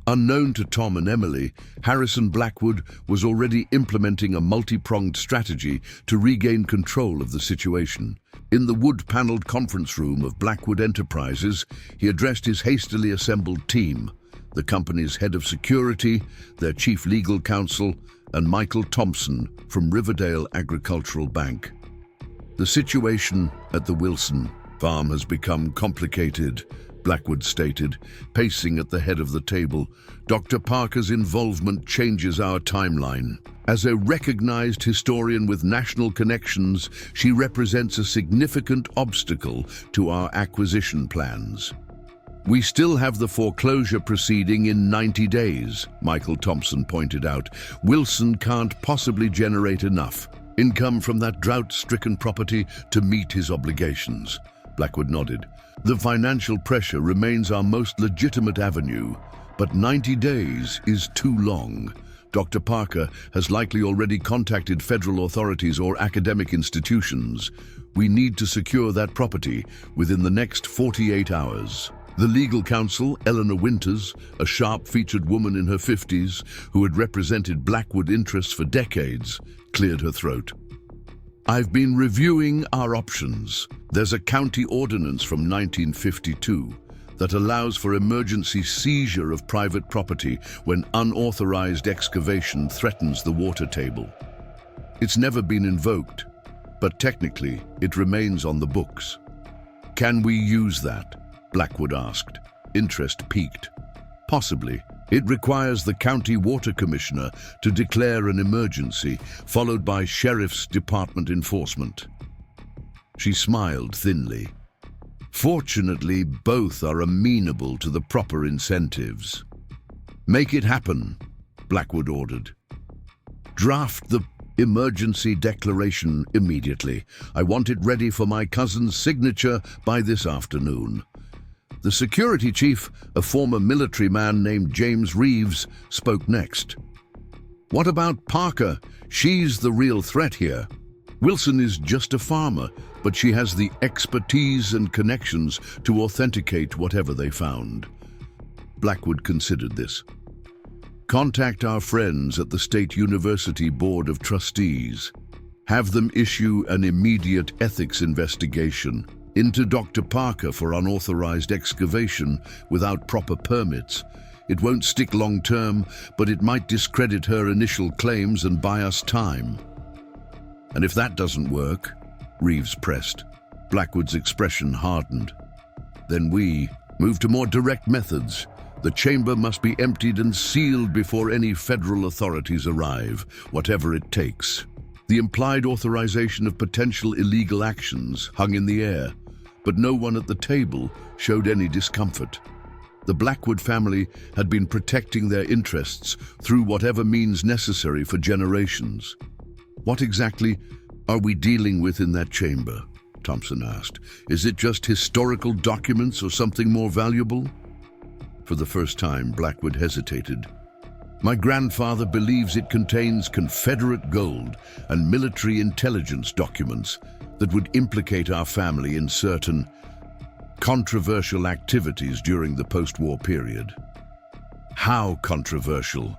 Unknown to Tom and Emily, Harrison Blackwood was already implementing a multi-pronged strategy to regain control of the situation. In the wood-paneled conference room of Blackwood Enterprises, he addressed his hastily assembled team: the company's head of security, their chief legal counsel, and Michael Thompson from Riverdale Agricultural Bank. "The situation at the Wilson farm has become complicated," Blackwood stated, pacing at the head of the table. "Dr. Parker's involvement changes our timeline. As a recognized historian with national connections, she represents a significant obstacle to our acquisition plans." "We still have the foreclosure proceeding in 90 days, Michael Thompson pointed out. "Wilson can't possibly generate enough income from that drought-stricken property to meet his obligations." Blackwood nodded. "The financial pressure remains our most legitimate avenue, but 90 days is too long. Dr. Parker has likely already contacted federal authorities or academic institutions. We need to secure that property within the next 48 hours. The legal counsel, Eleanor Winters, a sharp-featured woman in her 50s who had represented Blackwood interests for decades, cleared her throat. "I've been reviewing our options. There's a county ordinance from 1952 that allows for emergency seizure of private property when unauthorized excavation threatens the water table. It's never been invoked, but technically it remains on the books." "Can we use that?" Blackwood asked. Interest peaked. "Possibly. It requires the county water commissioner to declare an emergency, followed by sheriff's department enforcement." She smiled thinly. "Fortunately, both are amenable to the proper incentives." "Make it happen," Blackwood ordered. "Draft the emergency declaration immediately. I want it ready for my cousin's signature by this afternoon." The security chief, a former military man named James Reeves, spoke next. "What about Parker? She's the real threat here. Wilson is just a farmer, but she has the expertise and connections to authenticate whatever they found." Blackwood considered this. "Contact our friends at the State University Board of Trustees. Have them issue an immediate ethics investigation into Dr. Parker for unauthorized excavation without proper permits. It won't stick long-term, but it might discredit her initial claims and buy us time." "And if that doesn't work," Reeves pressed. Blackwood's expression hardened. "Then we move to more direct methods. The chamber must be emptied and sealed before any federal authorities arrive, whatever it takes." The implied authorization of potential illegal actions hung in the air, but no one at the table showed any discomfort. The Blackwood family had been protecting their interests through whatever means necessary for generations. "What exactly are we dealing with in that chamber?" Thompson asked. "Is it just historical documents or something more valuable?" For the first time, Blackwood hesitated. My grandfather believes it contains Confederate gold and military intelligence documents that would implicate our family in certain controversial activities during the post-war period. How controversial?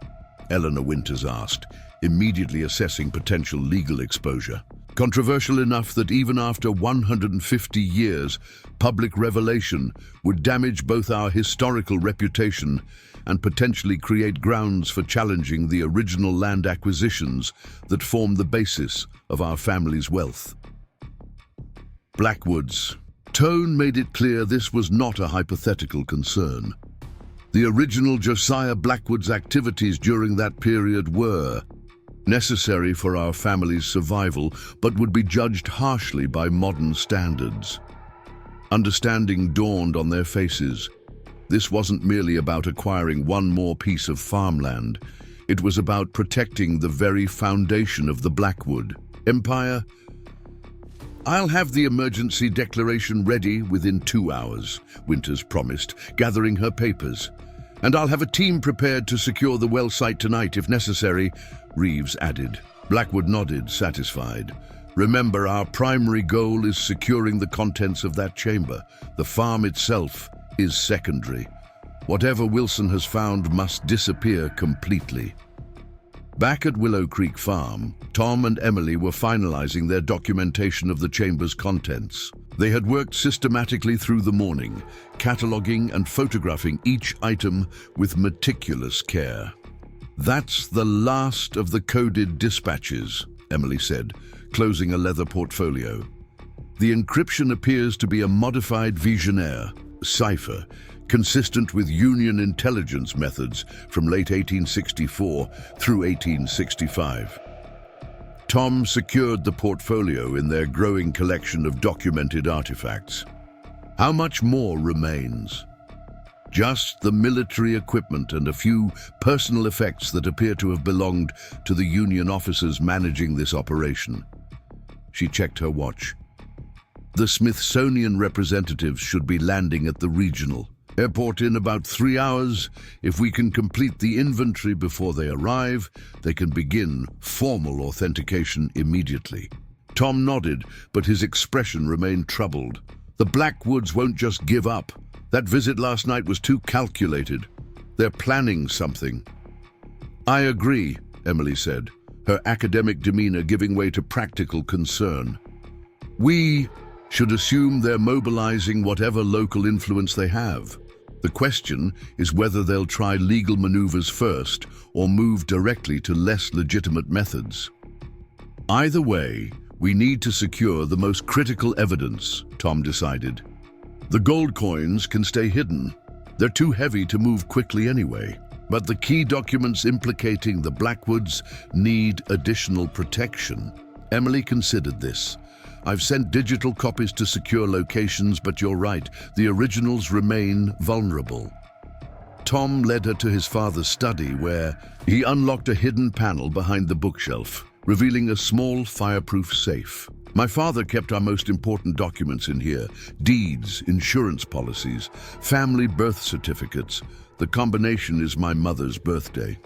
Eleanor Winters asked, immediately assessing potential legal exposure. Controversial enough that even after 150 years, public revelation would damage both our historical reputation and potentially create grounds for challenging the original land acquisitions that form the basis of our family's wealth. Blackwood's tone made it clear this was not a hypothetical concern. The original Josiah Blackwood's activities during that period were necessary for our family's survival, but would be judged harshly by modern standards. Understanding dawned on their faces. This wasn't merely about acquiring one more piece of farmland. It was about protecting the very foundation of the Blackwood empire. I'll have the emergency declaration ready within 2 hours, Winters promised, gathering her papers. And I'll have a team prepared to secure the well site tonight if necessary, Reeves added. Blackwood nodded, satisfied. Remember, our primary goal is securing the contents of that chamber. The farm itself is secondary. Whatever Wilson has found must disappear completely. Back at Willow Creek Farm, Tom and Emily were finalizing their documentation of the chamber's contents. They had worked systematically through the morning, cataloging and photographing each item with meticulous care. That's the last of the coded dispatches, Emily said, closing a leather portfolio. The encryption appears to be a modified Visionaire cipher, consistent with Union intelligence methods from late 1864 through 1865. Tom secured the portfolio in their growing collection of documented artifacts. How much more remains? Just the military equipment and a few personal effects that appear to have belonged to the Union officers managing this operation. She checked her watch. The Smithsonian representatives should be landing at the regional airport in about 3 hours. If we can complete the inventory before they arrive, they can begin formal authentication immediately. Tom nodded, but his expression remained troubled. The Blackwoods won't just give up. That visit last night was too calculated. They're planning something. I agree, Emily said, her academic demeanor giving way to practical concern. We should assume they're mobilizing whatever local influence they have. The question is whether they'll try legal maneuvers first or move directly to less legitimate methods. Either way, we need to secure the most critical evidence, Tom decided. The gold coins can stay hidden. They're too heavy to move quickly anyway. But the key documents implicating the Blackwoods need additional protection. Emily considered this. I've sent digital copies to secure locations, but you're right, the originals remain vulnerable. Tom led her to his father's study, where he unlocked a hidden panel behind the bookshelf, revealing a small fireproof safe. My father kept our most important documents in here: deeds, insurance policies, family birth certificates. The combination is my mother's birthday.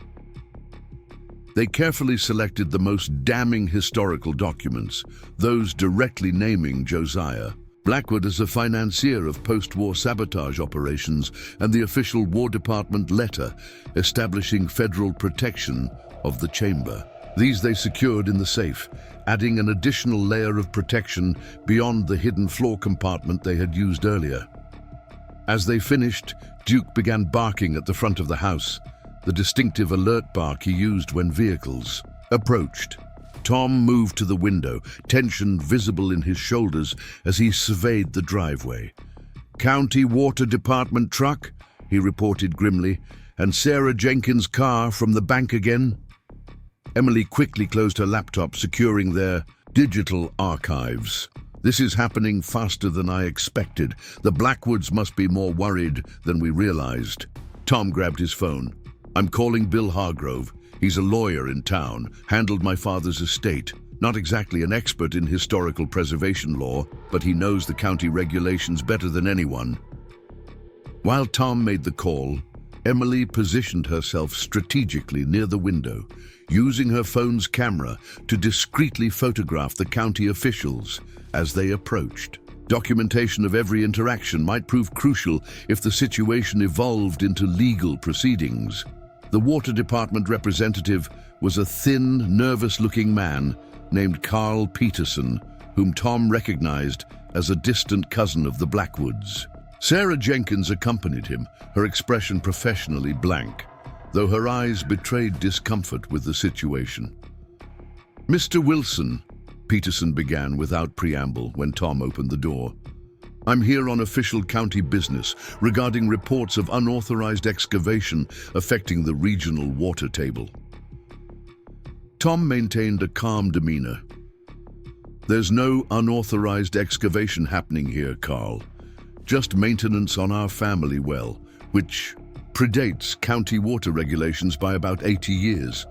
They carefully selected the most damning historical documents, those directly naming Josiah Blackwood as a financier of post-war sabotage operations, and the official War Department letter establishing federal protection of the chamber. These they secured in the safe, adding an additional layer of protection beyond the hidden floor compartment they had used earlier. As they finished, Duke began barking at the front of the house, the distinctive alert bark he used when vehicles approached. Tom moved to the window, tension visible in his shoulders as he surveyed the driveway. County Water Department truck, he reported grimly, and Sarah Jenkins' car from the bank again. Emily quickly closed her laptop, securing their digital archives. This is happening faster than I expected. The Blackwoods must be more worried than we realized. Tom grabbed his phone. I'm calling Bill Hargrove. He's a lawyer in town, handled my father's estate. Not exactly an expert in historical preservation law, but he knows the county regulations better than anyone. While Tom made the call, Emily positioned herself strategically near the window, using her phone's camera to discreetly photograph the county officials as they approached. Documentation of every interaction might prove crucial if the situation evolved into legal proceedings. The water department representative was a thin, nervous-looking man named Carl Peterson, whom Tom recognized as a distant cousin of the Blackwoods. Sarah Jenkins accompanied him, her expression professionally blank, though her eyes betrayed discomfort with the situation. "Mr. Wilson," Peterson began without preamble when Tom opened the door. "I'm here on official county business regarding reports of unauthorized excavation affecting the regional water table." Tom maintained a calm demeanor. "There's no unauthorized excavation happening here, Carl. Just maintenance on our family well, which predates county water regulations by about 80 years.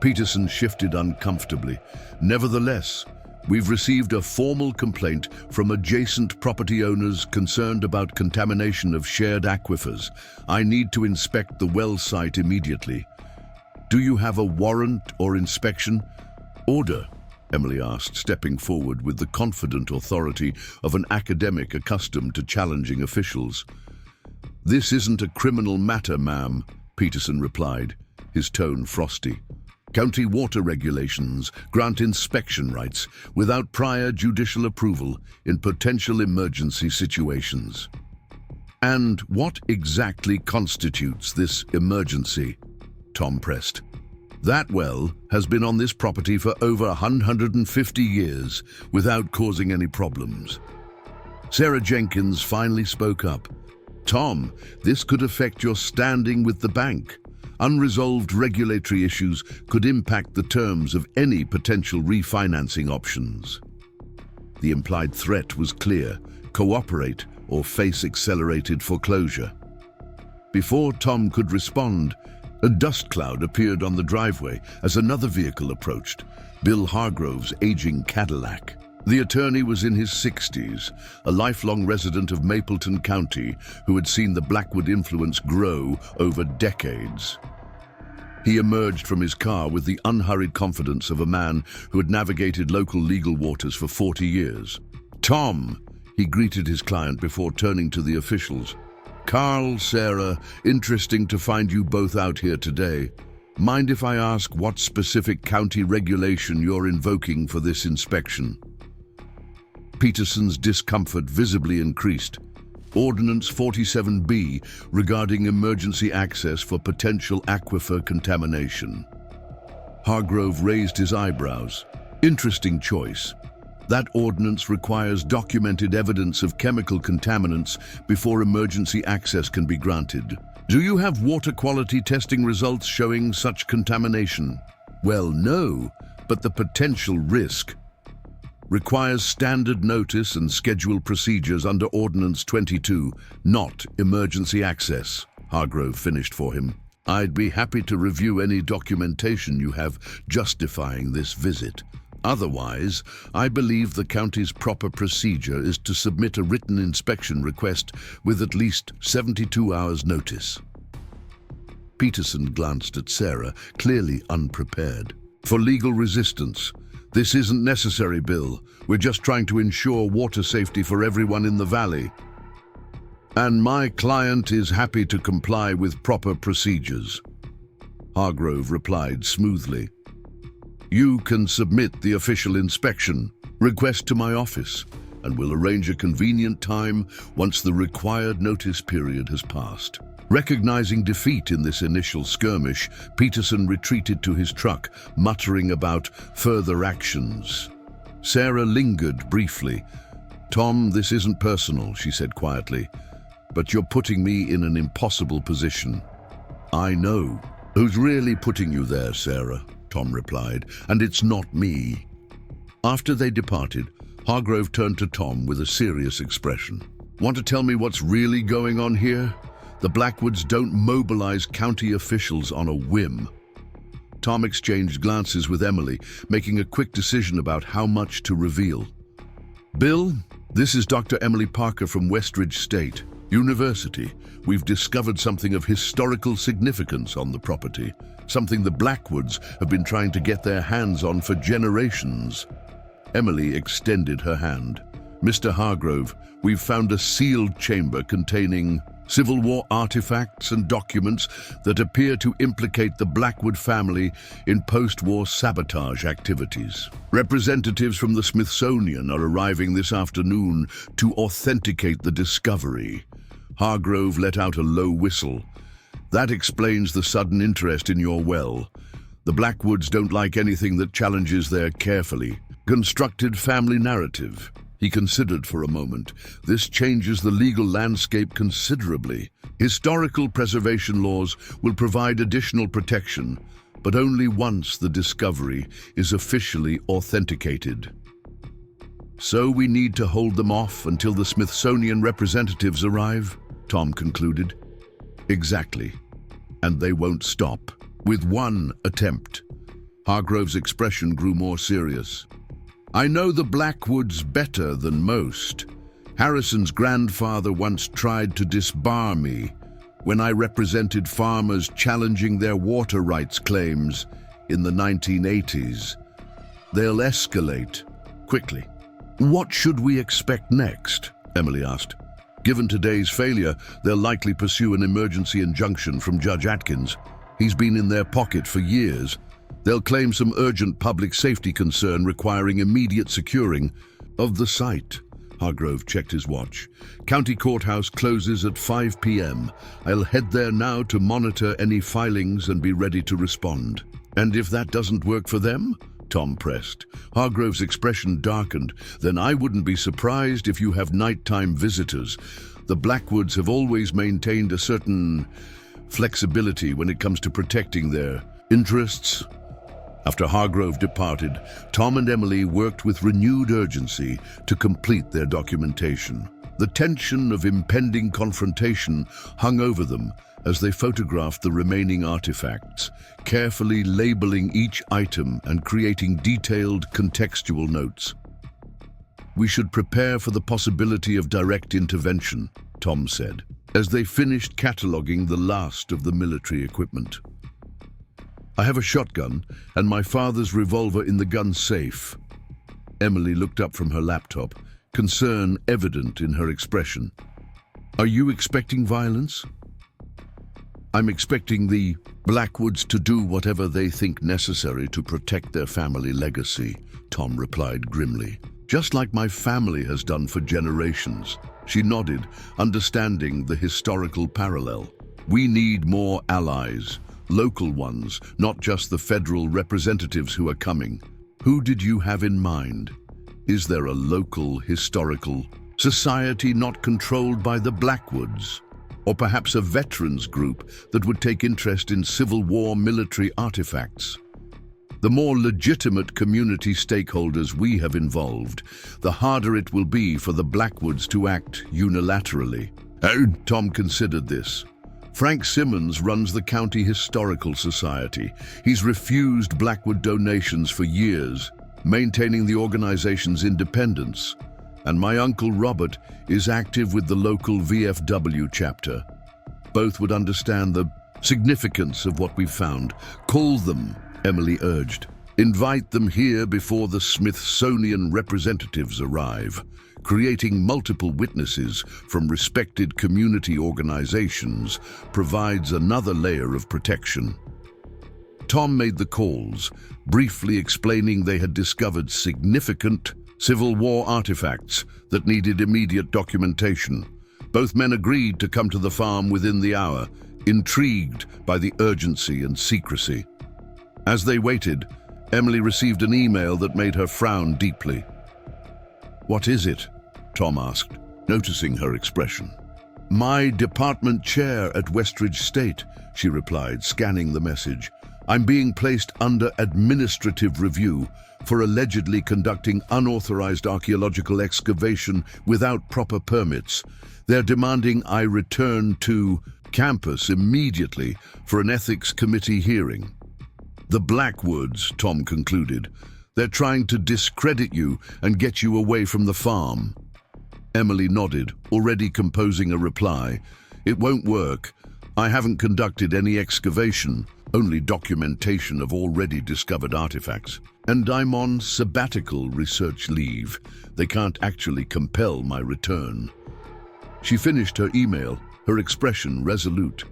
Peterson shifted uncomfortably. "Nevertheless, we've received a formal complaint from adjacent property owners concerned about contamination of shared aquifers. I need to inspect the well site immediately. Do you have a warrant or inspection order?" Emily asked, stepping forward with the confident authority of an academic accustomed to challenging officials. "This isn't a criminal matter, ma'am," Peterson replied, his tone frosty. "County water regulations grant inspection rights without prior judicial approval in potential emergency situations." "And what exactly constitutes this emergency?" Tom pressed. "That well has been on this property for over 150 years without causing any problems." Sarah Jenkins finally spoke up. "Tom, this could affect your standing with the bank. Unresolved regulatory issues could impact the terms of any potential refinancing options." The implied threat was clear: cooperate or face accelerated foreclosure. Before Tom could respond, a dust cloud appeared on the driveway as another vehicle approached, Bill Hargrove's aging Cadillac. The attorney was in his 60s, a lifelong resident of Mapleton County who had seen the Blackwood influence grow over decades. He emerged from his car with the unhurried confidence of a man who had navigated local legal waters for 40 years. "Tom," he greeted his client before turning to the officials. "Carl, Sarah, interesting to find you both out here today. Mind if I ask what specific county regulation you're invoking for this inspection?" Peterson's discomfort visibly increased. "Ordinance 47B regarding emergency access for potential aquifer contamination." Hargrove raised his eyebrows. "Interesting choice. That ordinance requires documented evidence of chemical contaminants before emergency access can be granted. Do you have water quality testing results showing such contamination?" "Well, no, but the potential risk requires standard notice and scheduled procedures under Ordinance 22, not emergency access," Hargrove finished for him. "I'd be happy to review any documentation you have justifying this visit. Otherwise, I believe the county's proper procedure is to submit a written inspection request with at least 72 hours' notice." Peterson glanced at Sarah, clearly unprepared. "For legal resistance. This isn't necessary, Bill. We're just trying to ensure water safety for everyone in the valley. And my client is happy to comply with proper procedures," Hargrove replied smoothly. "You can submit the official inspection request to my office, and we'll arrange a convenient time once the required notice period has passed." Recognizing defeat in this initial skirmish, Peterson retreated to his truck, muttering about further actions. Sarah lingered briefly. "Tom, this isn't personal," she said quietly, "but you're putting me in an impossible position." "I know. Who's really putting you there, Sarah?" Tom replied, "and it's not me." After they departed, Hargrove turned to Tom with a serious expression. "Want to tell me what's really going on here? The Blackwoods don't mobilize county officials on a whim." Tom exchanged glances with Emily, making a quick decision about how much to reveal. "Bill, this is Dr. Emily Parker from Westridge State. University, we've discovered something of historical significance on the property, something the Blackwoods have been trying to get their hands on for generations. Emily extended her hand. Mr. Hargrove, we've found a sealed chamber containing Civil War artifacts and documents that appear to implicate the Blackwood family in post-war sabotage activities. Representatives from the Smithsonian are arriving this afternoon to authenticate the discovery. Hargrove let out a low whistle. That explains the sudden interest in your well. The Blackwoods don't like anything that challenges their carefully constructed family narrative. He considered for a moment. This changes the legal landscape considerably. Historical preservation laws will provide additional protection, but only once the discovery is officially authenticated. So we need to hold them off until the Smithsonian representatives arrive, Tom concluded. Exactly. And they won't stop. With one attempt. Hargrove's expression grew more serious. I know the Blackwoods better than most. Harrison's grandfather once tried to disbar me when I represented farmers challenging their water rights claims in the 1980s. They'll escalate quickly. What should we expect next? Emily asked. Given today's failure, they'll likely pursue an emergency injunction from Judge Atkins. He's been in their pocket for years. They'll claim some urgent public safety concern requiring immediate securing of the site. Hargrove checked his watch. County Courthouse closes at 5 p.m. I'll head there now to monitor any filings and be ready to respond. And if that doesn't work for them? Tom pressed. Hargrove's expression darkened. Then I wouldn't be surprised if you have nighttime visitors. The Blackwoods have always maintained a certain flexibility when it comes to protecting their interests. After Hargrove departed, Tom and Emily worked with renewed urgency to complete their documentation. The tension of impending confrontation hung over them as they photographed the remaining artifacts, carefully labeling each item and creating detailed contextual notes. We should prepare for the possibility of direct intervention, Tom said, as they finished cataloging the last of the military equipment. I have a shotgun and my father's revolver in the gun safe. Emily looked up from her laptop, concern evident in her expression. Are you expecting violence? I'm expecting the Blackwoods to do whatever they think necessary to protect their family legacy, Tom replied grimly. Just like my family has done for generations. She nodded, understanding the historical parallel. We need more allies. Local ones, not just the federal representatives who are coming. Who did you have in mind? Is there a local historical society not controlled by the Blackwoods? Or perhaps a veterans group that would take interest in Civil War military artifacts? The more legitimate community stakeholders we have involved, the harder it will be for the Blackwoods to act unilaterally. Tom considered this. Frank Simmons runs the County Historical Society. He's refused Blackwood donations for years, maintaining the organization's independence. And my uncle Robert is active with the local VFW chapter. Both would understand the significance of what we've found. Call them, Emily urged. Invite them here before the Smithsonian representatives arrive. Creating multiple witnesses from respected community organizations provides another layer of protection. Tom made the calls, briefly explaining they had discovered significant Civil War artifacts that needed immediate documentation. Both men agreed to come to the farm within the hour, intrigued by the urgency and secrecy. As they waited, Emily received an email that made her frown deeply. What is it? Tom asked, noticing her expression. My department chair at Westridge State, she replied, scanning the message. I'm being placed under administrative review for allegedly conducting unauthorized archaeological excavation without proper permits. They're demanding I return to campus immediately for an ethics committee hearing. The Blackwoods, Tom concluded. They're trying to discredit you and get you away from the farm. Emily nodded, already composing a reply. It won't work. I haven't conducted any excavation, only documentation of already discovered artifacts. And I'm on sabbatical research leave. They can't actually compel my return. She finished her email, her expression resolute.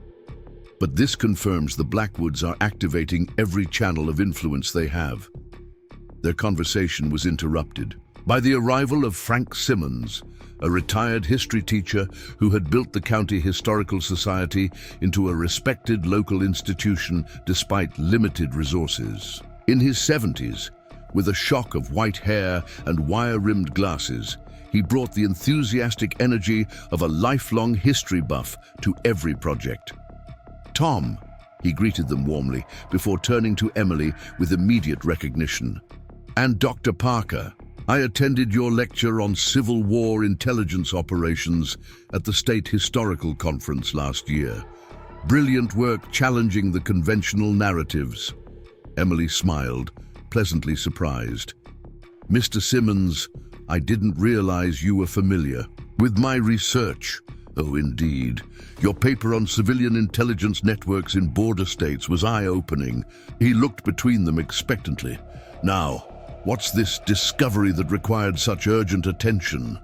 But this confirms the Blackwoods are activating every channel of influence they have. Their conversation was interrupted by the arrival of Frank Simmons, a retired history teacher who had built the County Historical Society into a respected local institution despite limited resources. In his 70s, with a shock of white hair and wire-rimmed glasses, he brought the enthusiastic energy of a lifelong history buff to every project. "Tom," he greeted them warmly before turning to Emily with immediate recognition. "And Dr. Parker, I attended your lecture on Civil War intelligence operations at the State Historical Conference last year. Brilliant work challenging the conventional narratives." Emily smiled, pleasantly surprised. "Mr. Simmons, I didn't realize you were familiar with my research." "Oh, indeed. Your paper on civilian intelligence networks in border states was eye-opening." He looked between them expectantly. "Now, what's this discovery that required such urgent attention?"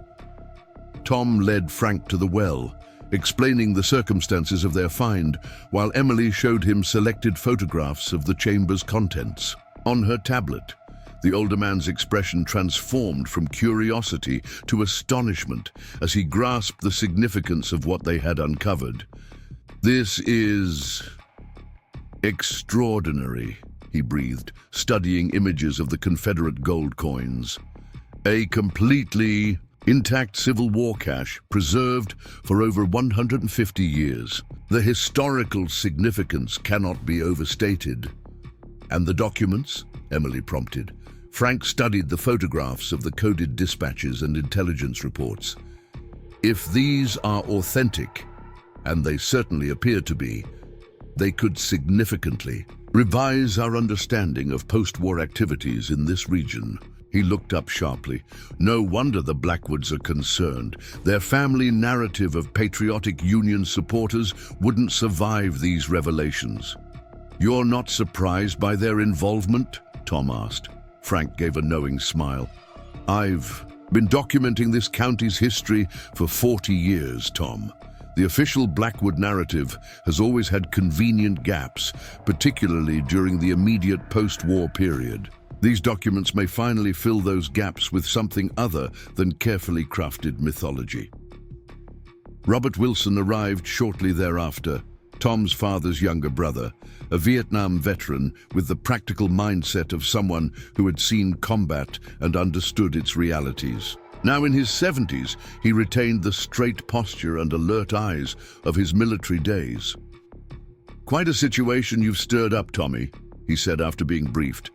Tom led Frank to the well, explaining the circumstances of their find, while Emily showed him selected photographs of the chamber's contents. On her tablet, the older man's expression transformed from curiosity to astonishment as he grasped the significance of what they had uncovered. "This is extraordinary," he breathed, studying images of the Confederate gold coins. "A completely intact Civil War cache preserved for over 150 years. The historical significance cannot be overstated." "And the documents?" Emily prompted. Frank studied the photographs of the coded dispatches and intelligence reports. "If these are authentic, and they certainly appear to be, they could significantly revise our understanding of post-war activities in this region." He looked up sharply. No wonder the Blackwoods are concerned. Their family narrative of patriotic Union supporters wouldn't survive these revelations. "You're not surprised by their involvement?" Tom asked. Frank gave a knowing smile. "I've been documenting this county's history for 40 years, Tom. The official Blackwood narrative has always had convenient gaps, particularly during the immediate post-war period. These documents may finally fill those gaps with something other than carefully crafted mythology." Robert Wilson arrived shortly thereafter, Tom's father's younger brother, a Vietnam veteran with the practical mindset of someone who had seen combat and understood its realities. Now in his 70s, he retained the straight posture and alert eyes of his military days. "Quite a situation you've stirred up, Tommy," he said after being briefed.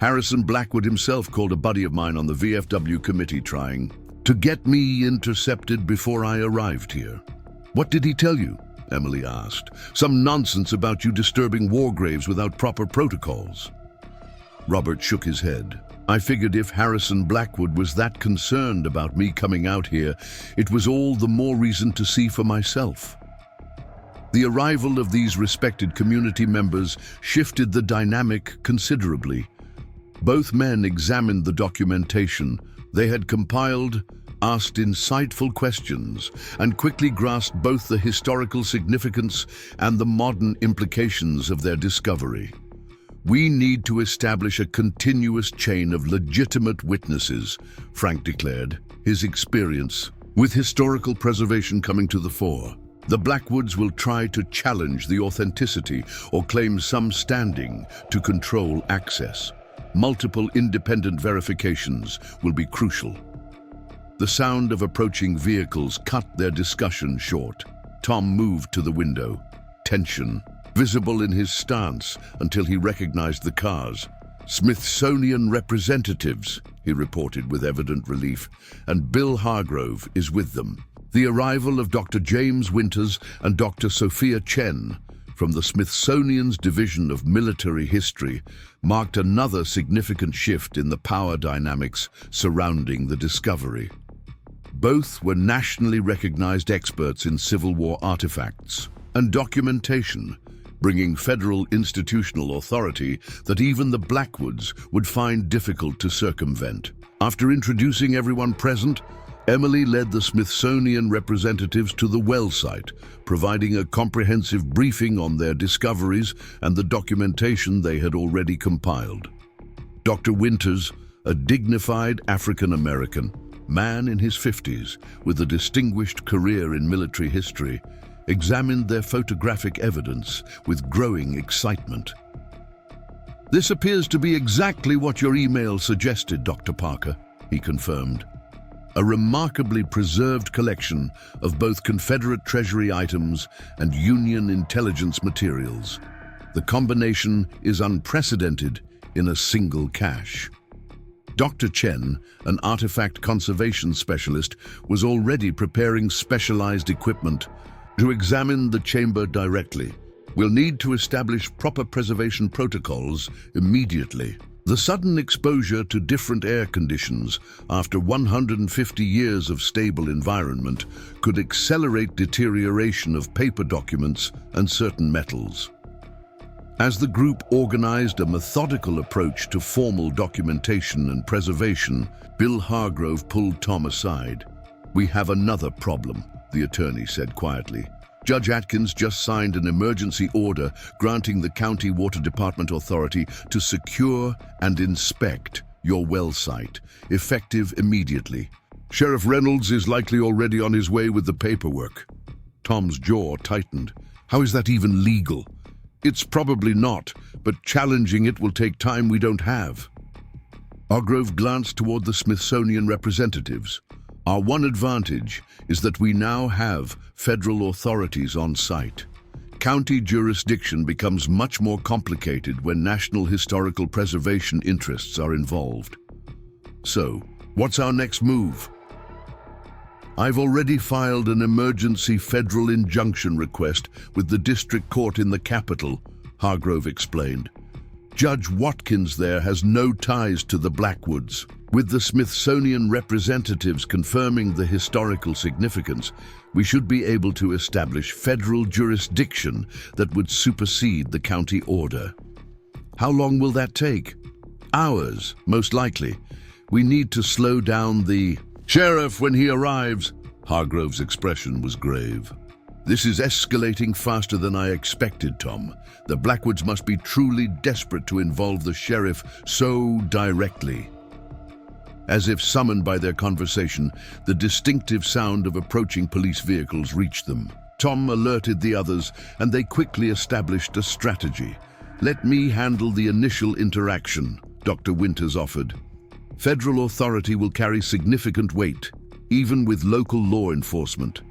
"Harrison Blackwood himself called a buddy of mine on the VFW committee trying to get me intercepted before I arrived here." "What did he tell you?" Emily asked. "Some nonsense about you disturbing war graves without proper protocols." Robert shook his head. "I figured if Harrison Blackwood was that concerned about me coming out here, it was all the more reason to see for myself." The arrival of these respected community members shifted the dynamic considerably. Both men examined the documentation they had compiled, asked insightful questions, and quickly grasped both the historical significance and the modern implications of their discovery. "We need to establish a continuous chain of legitimate witnesses," Frank declared, his experience with historical preservation coming to the fore. "The Blackwoods will try to challenge the authenticity or claim some standing to control access. Multiple independent verifications will be crucial." The sound of approaching vehicles cut their discussion short. Tom moved to the window, tension visible in his stance until he recognized the cars. "Smithsonian representatives," he reported with evident relief, "and Bill Hargrove is with them." The arrival of Dr. James Winters and Dr. Sophia Chen from the Smithsonian's Division of Military History marked another significant shift in the power dynamics surrounding the discovery. Both were nationally recognized experts in Civil War artifacts and documentation, bringing federal institutional authority that even the Blackwoods would find difficult to circumvent. After introducing everyone present, Emily led the Smithsonian representatives to the well site, providing a comprehensive briefing on their discoveries and the documentation they had already compiled. Dr. Winters, a dignified African-American, man in his 50s with a distinguished career in military history, examined their photographic evidence with growing excitement. "This appears to be exactly what your email suggested, Dr. Parker," he confirmed. "A remarkably preserved collection of both Confederate Treasury items and Union intelligence materials. The combination is unprecedented in a single cache." Dr. Chen, an artifact conservation specialist, was already preparing specialized equipment to examine the chamber directly. "We'll need to establish proper preservation protocols immediately. The sudden exposure to different air conditions after 150 years of stable environment could accelerate deterioration of paper documents and certain metals." As the group organized a methodical approach to formal documentation and preservation, Bill Hargrove pulled Tom aside. "We have another problem," the attorney said quietly. "Judge Atkins just signed an emergency order granting the County Water Department authority to secure and inspect your well site, effective immediately. Sheriff Reynolds is likely already on his way with the paperwork." Tom's jaw tightened. "How is that even legal?" "It's probably not, but challenging it will take time we don't have." Hargrove glanced toward the Smithsonian representatives. "Our one advantage is that we now have federal authorities on site. County jurisdiction becomes much more complicated when national historical preservation interests are involved. So, what's our next move?" "I've already filed an emergency federal injunction request with the district court in the capital," Hargrove explained. "Judge Watkins there has no ties to the Blackwoods. With the Smithsonian representatives confirming the historical significance, we should be able to establish federal jurisdiction that would supersede the county order." "How long will that take?" "Hours, most likely. We need to slow down the sheriff when he arrives." Hargrove's expression was grave. "This is escalating faster than I expected, Tom. The Blackwoods must be truly desperate to involve the sheriff so directly." As if summoned by their conversation, the distinctive sound of approaching police vehicles reached them. Tom alerted the others, and they quickly established a strategy. "Let me handle the initial interaction," Dr. Winters offered. "Federal authority will carry significant weight, even with local law enforcement."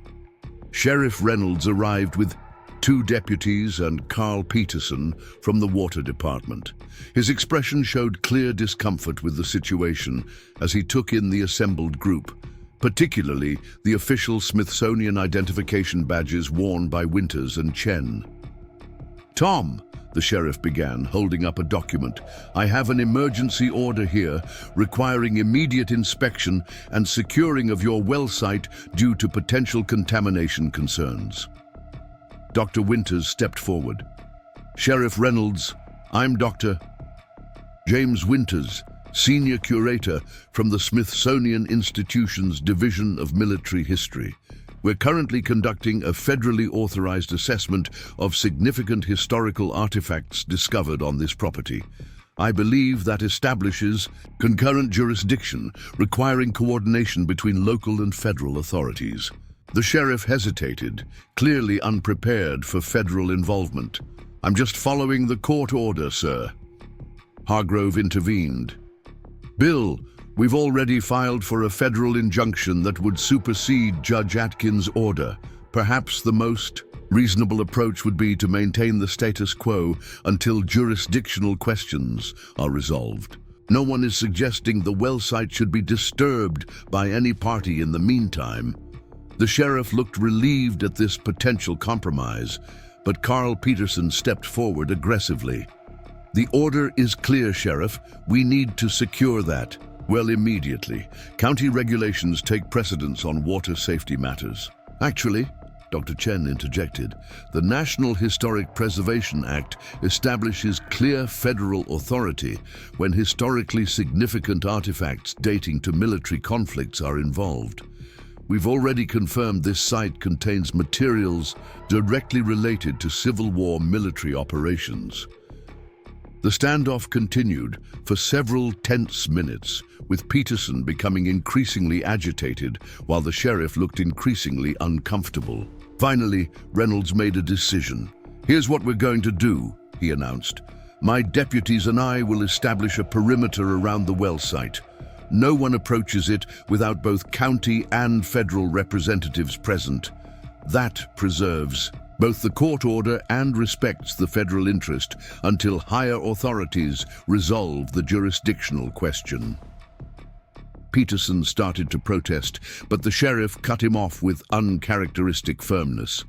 Sheriff Reynolds arrived with 2 deputies and Carl Peterson from the Water Department. His expression showed clear discomfort with the situation as he took in the assembled group, particularly the official Smithsonian identification badges worn by Winters and Chen. "Tom," the sheriff began, holding up a document, "I have an emergency order here requiring immediate inspection and securing of your well site due to potential contamination concerns." Dr. Winters stepped forward. "Sheriff Reynolds, I'm Dr. James Winters, Senior Curator from the Smithsonian Institution's Division of Military History. We're currently conducting a federally authorized assessment of significant historical artifacts discovered on this property. I believe that establishes concurrent jurisdiction requiring coordination between local and federal authorities." The sheriff hesitated, clearly unprepared for federal involvement. "I'm just following the court order, sir." Hargrove intervened. "Bill, we've already filed for a federal injunction that would supersede Judge Atkins' order. Perhaps the most reasonable approach would be to maintain the status quo until jurisdictional questions are resolved. No one is suggesting the well site should be disturbed by any party in the meantime." The sheriff looked relieved at this potential compromise, but Carl Peterson stepped forward aggressively. "The order is clear, Sheriff. We need to secure that." Well, immediately. County regulations take precedence on water safety matters. Actually, Dr. Chen interjected, the National Historic Preservation Act establishes clear federal authority when historically significant artifacts dating to military conflicts are involved. We've already confirmed this site contains materials directly related to Civil War military operations. The standoff continued for several tense minutes, with Peterson becoming increasingly agitated while the sheriff looked increasingly uncomfortable. Finally, Reynolds made a decision. "Here's what we're going to do," he announced. "My deputies and I will establish a perimeter around the well site. No one approaches it without both county and federal representatives present. That preserves both the court order and respects the federal interest until higher authorities resolve the jurisdictional question." Peterson started to protest, but the sheriff cut him off with uncharacteristic firmness.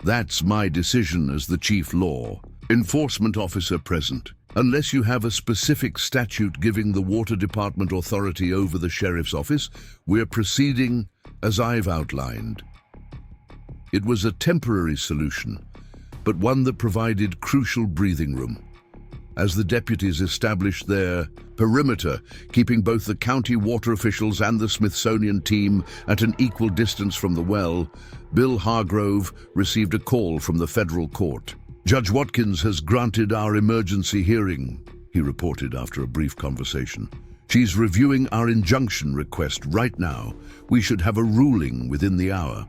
"That's my decision as the chief law enforcement officer present. Unless you have a specific statute giving the Water Department authority over the sheriff's office, we're proceeding as I've outlined." It was a temporary solution, but one that provided crucial breathing room. As the deputies established their perimeter, keeping both the county water officials and the Smithsonian team at an equal distance from the well, Bill Hargrove received a call from the federal court. "Judge Watkins has granted our emergency hearing," he reported after a brief conversation. "She's reviewing our injunction request right now. We should have a ruling within the hour."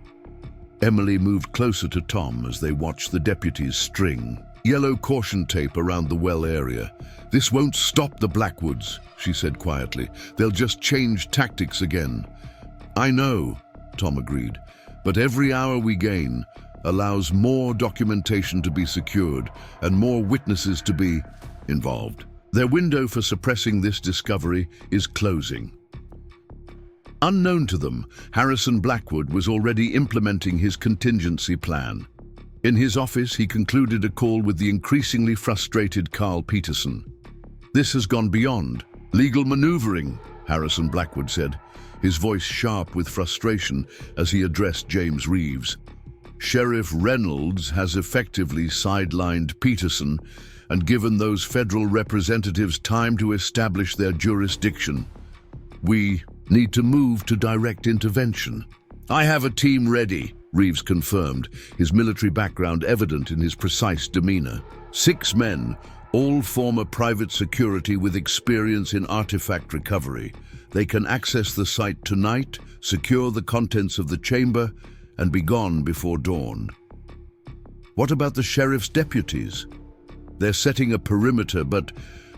Emily moved closer to Tom as they watched the deputies string yellow caution tape around the well area. "This won't stop the Blackwoods," she said quietly. "They'll just change tactics again." "I know," Tom agreed, "but every hour we gain allows more documentation to be secured and more witnesses to be involved. Their window for suppressing this discovery is closing." Unknown to them, Harrison Blackwood was already implementing his contingency plan. In his office, he concluded a call with the increasingly frustrated Carl Peterson. "This has gone beyond legal maneuvering," Harrison Blackwood said, his voice sharp with frustration as he addressed James Reeves. "Sheriff Reynolds has effectively sidelined Peterson and given those federal representatives time to establish their jurisdiction. We need to move to direct intervention." "I have a team ready," Reeves confirmed, his military background evident in his precise demeanor. 6 men, all former private security with experience in artifact recovery. They can access the site tonight, secure the contents of the chamber, and be gone before dawn. "What about the sheriff's deputies?" "They're setting a perimeter, but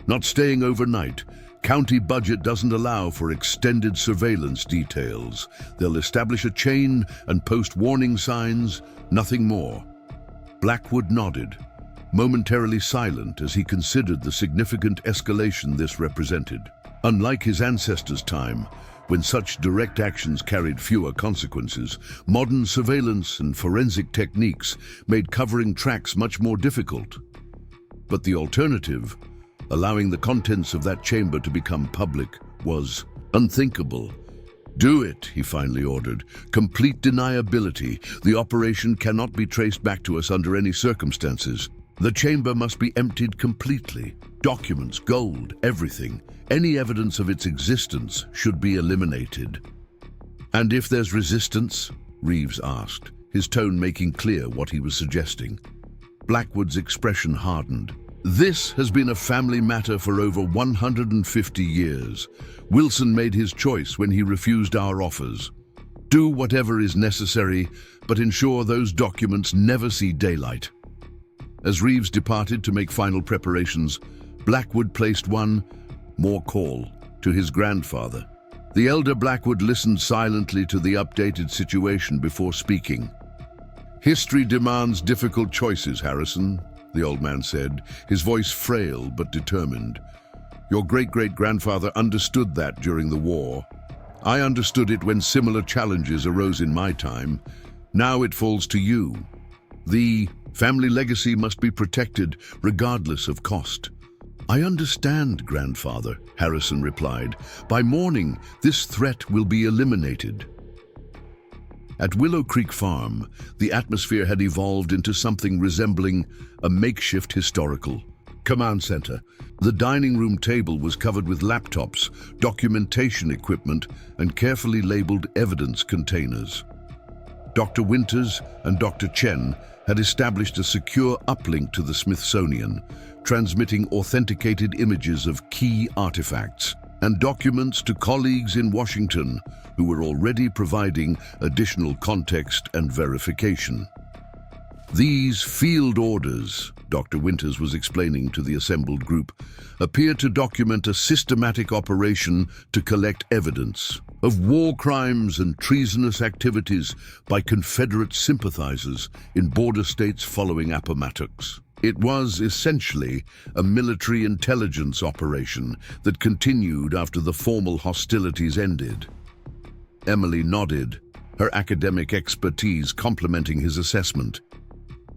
not staying overnight. County budget doesn't allow for extended surveillance details. They'll establish a chain and post warning signs, nothing more." Blackwood nodded, momentarily silent as he considered the significant escalation this represented. Unlike his ancestors' time, when such direct actions carried fewer consequences, modern surveillance and forensic techniques made covering tracks much more difficult. But the alternative, allowing the contents of that chamber to become public, was unthinkable. "Do it," he finally ordered. "Complete deniability. The operation cannot be traced back to us under any circumstances. The chamber must be emptied completely. Documents, gold, everything. Any evidence of its existence should be eliminated." "And if there's resistance?" Reeves asked, his tone making clear what he was suggesting. Blackwood's expression hardened. "This has been a family matter for over 150 years. Wilson made his choice when he refused our offers. Do whatever is necessary, but ensure those documents never see daylight." As Reeves departed to make final preparations, Blackwood placed one more call to his grandfather. The elder Blackwood listened silently to the updated situation before speaking. "History demands difficult choices, Harrison," the old man said, his voice frail but determined. "Your great-great-grandfather understood that during the war. I understood it when similar challenges arose in my time. Now it falls to you. The family legacy must be protected regardless of cost." "I understand, grandfather," Harrison replied. "By morning, this threat will be eliminated." At Willow Creek Farm, the atmosphere had evolved into something resembling a makeshift historical command center. The dining room table was covered with laptops, documentation equipment, and carefully labeled evidence containers. Dr. Winters and Dr. Chen had established a secure uplink to the Smithsonian, transmitting authenticated images of key artifacts and documents to colleagues in Washington who were already providing additional context and verification. These field orders, Dr. Winters was explaining to the assembled group, appear to document a systematic operation to collect evidence of war crimes and treasonous activities by Confederate sympathizers in border states following Appomattox. It was essentially a military intelligence operation that continued after the formal hostilities ended. Emily nodded, her academic expertise complementing his assessment.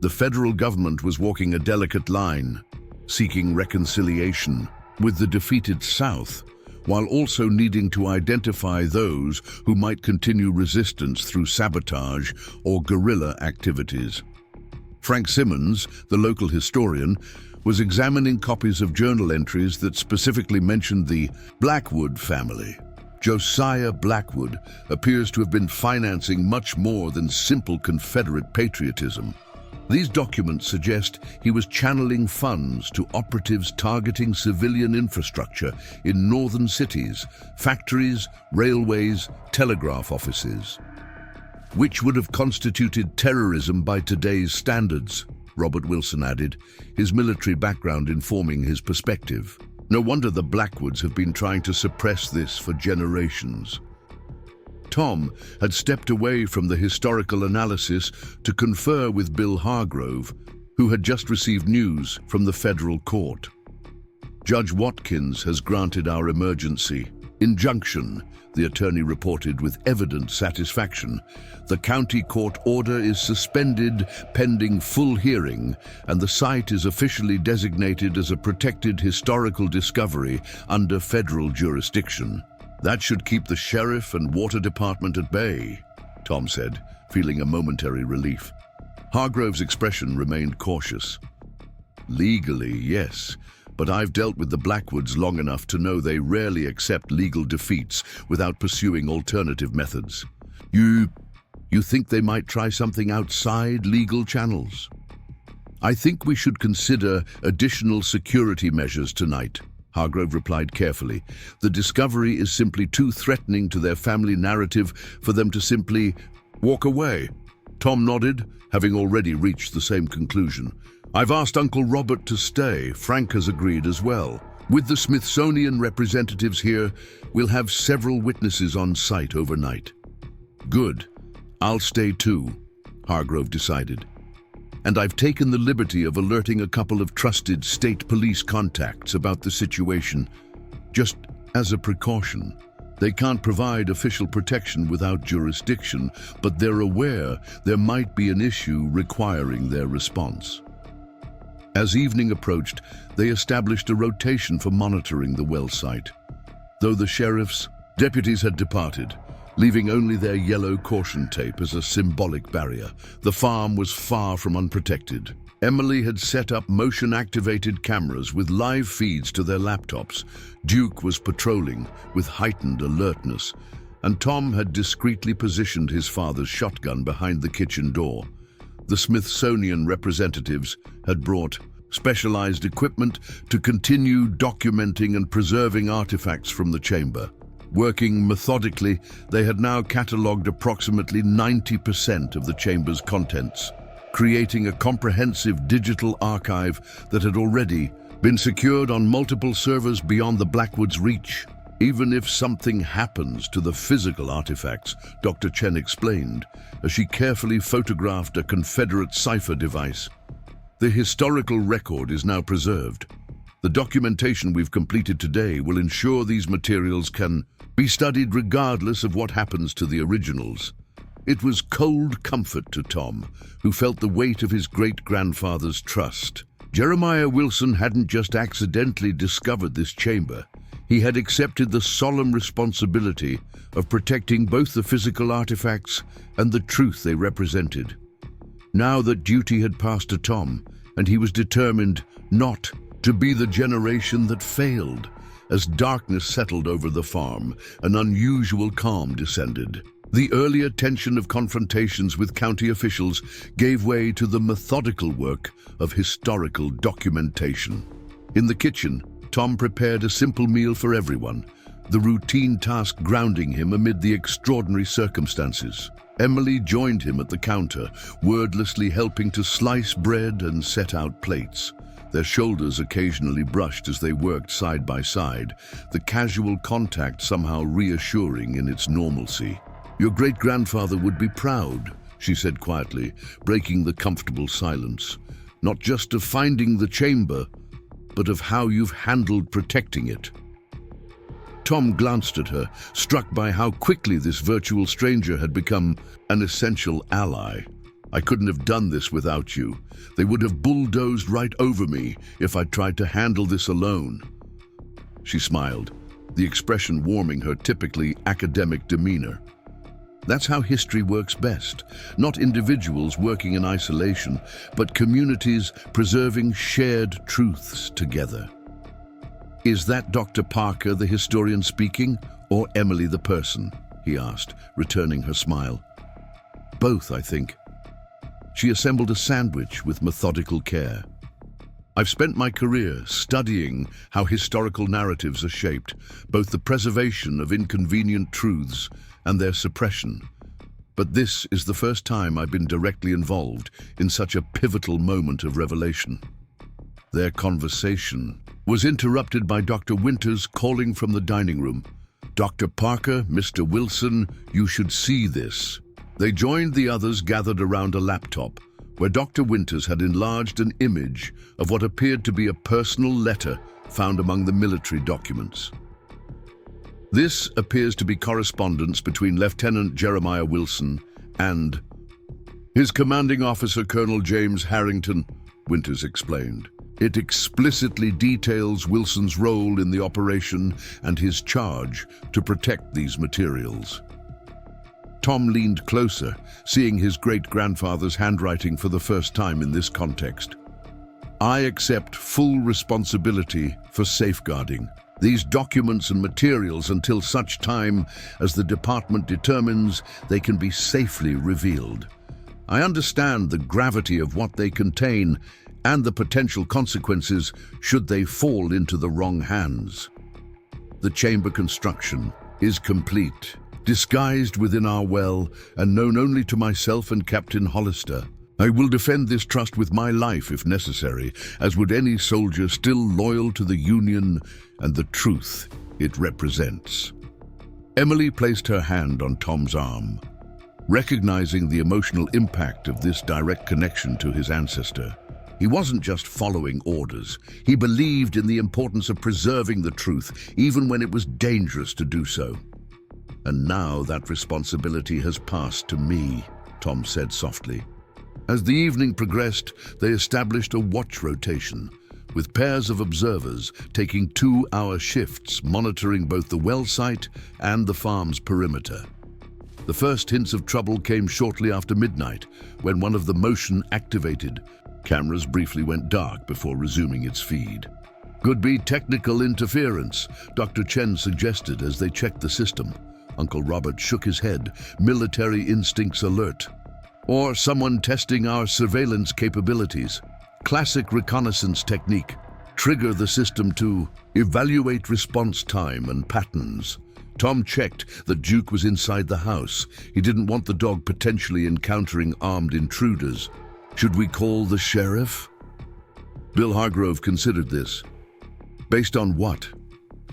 The federal government was walking a delicate line, seeking reconciliation with the defeated South, while also needing to identify those who might continue resistance through sabotage or guerrilla activities. Frank Simmons, the local historian, was examining copies of journal entries that specifically mentioned the Blackwood family. Josiah Blackwood appears to have been financing much more than simple Confederate patriotism. These documents suggest he was channeling funds to operatives targeting civilian infrastructure in northern cities, factories, railways, telegraph offices, which would have constituted terrorism by today's standards, Robert Wilson added, his military background informing his perspective. No wonder the Blackwoods have been trying to suppress this for generations. Tom had stepped away from the historical analysis to confer with Bill Hargrove, who had just received news from the federal court. "Judge Watkins has granted our emergency injunction," the attorney reported with evident satisfaction. "The county court order is suspended pending full hearing, and the site is officially designated as a protected historical discovery under federal jurisdiction." "That should keep the sheriff and water department at bay," Tom said, feeling a momentary relief. Hargrove's expression remained cautious. "Legally, yes, but I've dealt with the Blackwoods long enough to know they rarely accept legal defeats without pursuing alternative methods. You think they might try something outside legal channels?" "I think we should consider additional security measures tonight," Hargrove replied carefully. "The discovery is simply too threatening to their family narrative for them to simply walk away." Tom nodded, having already reached the same conclusion. "I've asked Uncle Robert to stay. Frank has agreed as well. With the Smithsonian representatives here, we'll have several witnesses on site overnight." "Good. I'll stay too," Hargrove decided. "And I've taken the liberty of alerting a couple of trusted state police contacts about the situation, just as a precaution. They can't provide official protection without jurisdiction, but they're aware there might be an issue requiring their response." As evening approached, they established a rotation for monitoring the well site. Though the sheriff's deputies had departed, leaving only their yellow caution tape as a symbolic barrier, the farm was far from unprotected. Emily had set up motion-activated cameras with live feeds to their laptops. Duke was patrolling with heightened alertness, and Tom had discreetly positioned his father's shotgun behind the kitchen door. The Smithsonian representatives had brought specialized equipment to continue documenting and preserving artifacts from the chamber. Working methodically, they had now catalogued approximately 90% of the chamber's contents, creating a comprehensive digital archive that had already been secured on multiple servers beyond the Blackwoods' reach. "Even if something happens to the physical artifacts," Dr. Chen explained, as she carefully photographed a Confederate cipher device, "the historical record is now preserved. The documentation we've completed today will ensure these materials can be studied regardless of what happens to the originals." It was cold comfort to Tom, who felt the weight of his great-grandfather's trust. Jeremiah Wilson hadn't just accidentally discovered this chamber. He had accepted the solemn responsibility of protecting both the physical artifacts and the truth they represented. Now that duty had passed to Tom, and he was determined not to be the generation that failed. As darkness settled over the farm, an unusual calm descended. The earlier tension of confrontations with county officials gave way to the methodical work of historical documentation. In the kitchen, Tom prepared a simple meal for everyone, the routine task grounding him amid the extraordinary circumstances. Emily joined him at the counter, wordlessly helping to slice bread and set out plates. Their shoulders occasionally brushed as they worked side by side, the casual contact somehow reassuring in its normalcy. "Your great-grandfather would be proud," she said quietly, breaking the comfortable silence. "Not just of finding the chamber, but of how you've handled protecting it." Tom glanced at her, struck by how quickly this virtual stranger had become an essential ally. "I couldn't have done this without you. They would have bulldozed right over me if I tried to handle this alone." She smiled, the expression warming her typically academic demeanor. That's how history works best. Not individuals working in isolation, but communities preserving shared truths together. "Is that Dr. Parker, the historian, speaking, or Emily the person?" he asked, returning her smile. "Both, I think." She assembled a sandwich with methodical care. "I've spent my career studying how historical narratives are shaped, both the preservation of inconvenient truths and their suppression. But this is the first time I've been directly involved in such a pivotal moment of revelation." Their conversation was interrupted by Dr. Winters calling from the dining room. "Dr. Parker, Mr. Wilson, you should see this." They joined the others gathered around a laptop, where Dr. Winters had enlarged an image of what appeared to be a personal letter found among the military documents. "This appears to be correspondence between Lieutenant Jeremiah Wilson and his commanding officer, Colonel James Harrington," Winters explained. "It explicitly details Wilson's role in the operation and his charge to protect these materials." Tom leaned closer, seeing his great-grandfather's handwriting for the first time in this context. "I accept full responsibility for safeguarding these documents and materials until such time as the department determines they can be safely revealed. I understand the gravity of what they contain and the potential consequences should they fall into the wrong hands. The chamber construction is complete, disguised within our well and known only to myself and Captain Hollister. I will defend this trust with my life if necessary, as would any soldier still loyal to the Union and the truth it represents." Emily placed her hand on Tom's arm, recognizing the emotional impact of this direct connection to his ancestor. He wasn't just following orders. He believed in the importance of preserving the truth, even when it was dangerous to do so. "And now that responsibility has passed to me," Tom said softly. As the evening progressed, they established a watch rotation, with pairs of observers taking 2-hour shifts monitoring both the well site and the farm's perimeter. The first hints of trouble came shortly after midnight, when one of the motion activated. Cameras briefly went dark before resuming its feed. "Could be technical interference," Dr. Chen suggested as they checked the system. Uncle Robert shook his head, military instincts alert. "Or someone testing our surveillance capabilities. Classic reconnaissance technique. Trigger the system to evaluate response time and patterns." Tom checked that Duke was inside the house. He didn't want the dog potentially encountering armed intruders. "Should we call the sheriff?" Bill Hargrove considered this. "Based on what?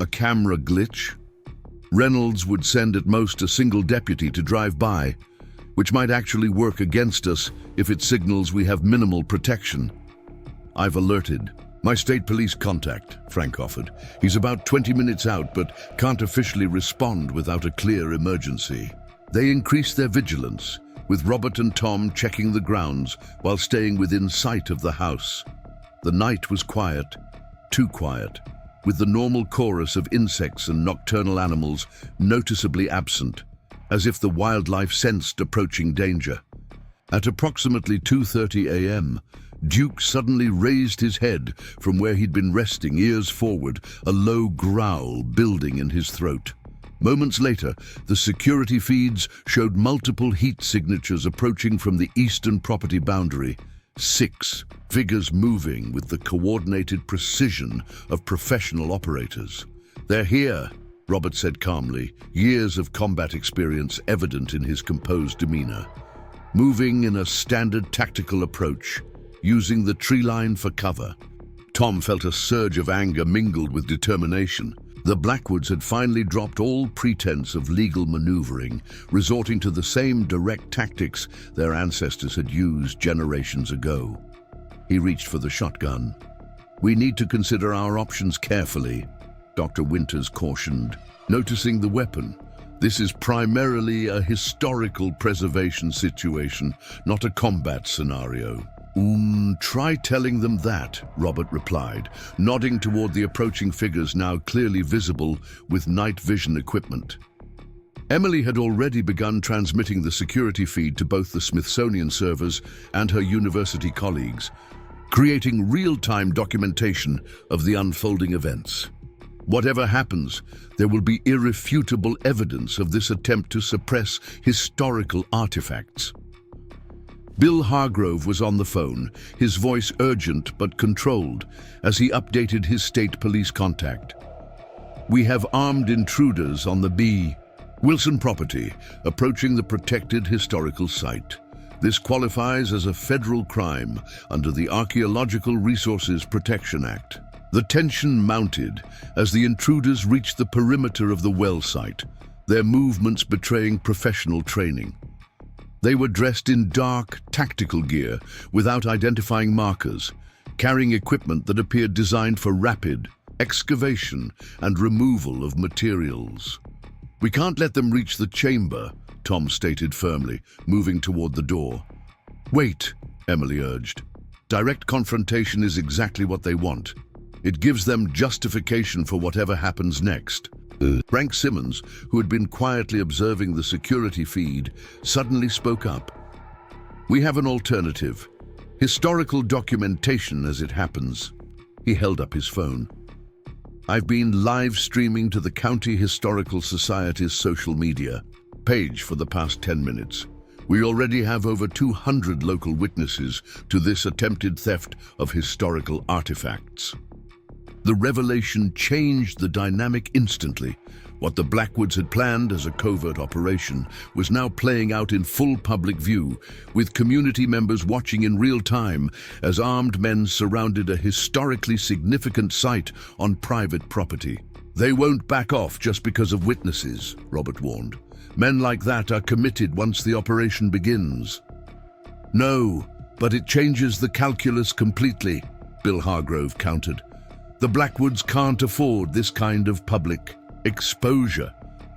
A camera glitch? Reynolds would send at most a single deputy to drive by, which might actually work against us if it signals we have minimal protection." "I've alerted my state police contact," Frank offered. "He's about 20 minutes out, but can't officially respond without a clear emergency." They increased their vigilance, with Robert and Tom checking the grounds while staying within sight of the house. The night was quiet, too quiet, with the normal chorus of insects and nocturnal animals noticeably absent, as if the wildlife sensed approaching danger. At approximately 2:30 a.m., Duke suddenly raised his head from where he'd been resting, ears forward, a low growl building in his throat. Moments later, the security feeds showed multiple heat signatures approaching from the eastern property boundary. 6 figures moving with the coordinated precision of professional operators. "They're here," Robert said calmly, years of combat experience evident in his composed demeanor. Moving in a standard tactical approach, using the tree line for cover. Tom felt a surge of anger mingled with determination. The Blackwoods had finally dropped all pretense of legal maneuvering, resorting to the same direct tactics their ancestors had used generations ago. He reached for the shotgun. "We need to consider our options carefully," Dr. Winters cautioned, noticing the weapon. "This is primarily a historical preservation situation, not a combat scenario." Try telling them that," Robert replied, nodding toward the approaching figures now clearly visible with night vision equipment. Emily had already begun transmitting the security feed to both the Smithsonian servers and her university colleagues, creating real-time documentation of the unfolding events. Whatever happens, there will be irrefutable evidence of this attempt to suppress historical artifacts. Bill Hargrove was on the phone, his voice urgent but controlled, as he updated his state police contact. "We have armed intruders on the B. Wilson property, approaching the protected historical site. This qualifies as a federal crime under the Archaeological Resources Protection Act." The tension mounted as the intruders reached the perimeter of the well site, their movements betraying professional training. They were dressed in dark, tactical gear without identifying markers, carrying equipment that appeared designed for rapid excavation and removal of materials. "We can't let them reach the chamber," Tom stated firmly, moving toward the door. "Wait," Emily urged. "Direct confrontation is exactly what they want. It gives them justification for whatever happens next." Frank Simmons, who had been quietly observing the security feed, suddenly spoke up. "We have an alternative. Historical documentation, as it happens." He held up his phone. "I've been live streaming to the County Historical Society's social media page for the past 10 minutes. We already have over 200 local witnesses to this attempted theft of historical artifacts." The revelation changed the dynamic instantly. What the Blackwoods had planned as a covert operation was now playing out in full public view, with community members watching in real time as armed men surrounded a historically significant site on private property. "They won't back off just because of witnesses," Robert warned. "Men like that are committed once the operation begins." "No, but it changes the calculus completely," Bill Hargrove countered. "The Blackwoods can't afford this kind of public exposure.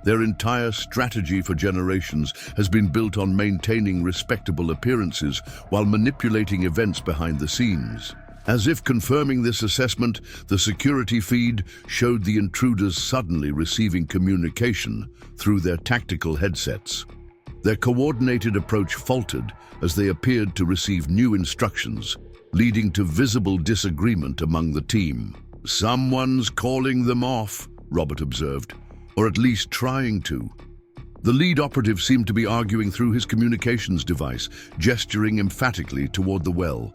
Their entire strategy for generations has been built on maintaining respectable appearances while manipulating events behind the scenes." As if confirming this assessment, the security feed showed the intruders suddenly receiving communication through their tactical headsets. Their coordinated approach faltered as they appeared to receive new instructions, leading to visible disagreement among the team. "Someone's calling them off," Robert observed, "or at least trying to." The lead operative seemed to be arguing through his communications device, gesturing emphatically toward the well.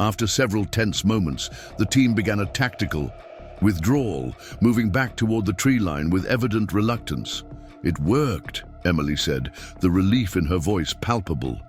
After several tense moments, the team began a tactical withdrawal, moving back toward the tree line with evident reluctance. "It worked," Emily said, the relief in her voice palpable.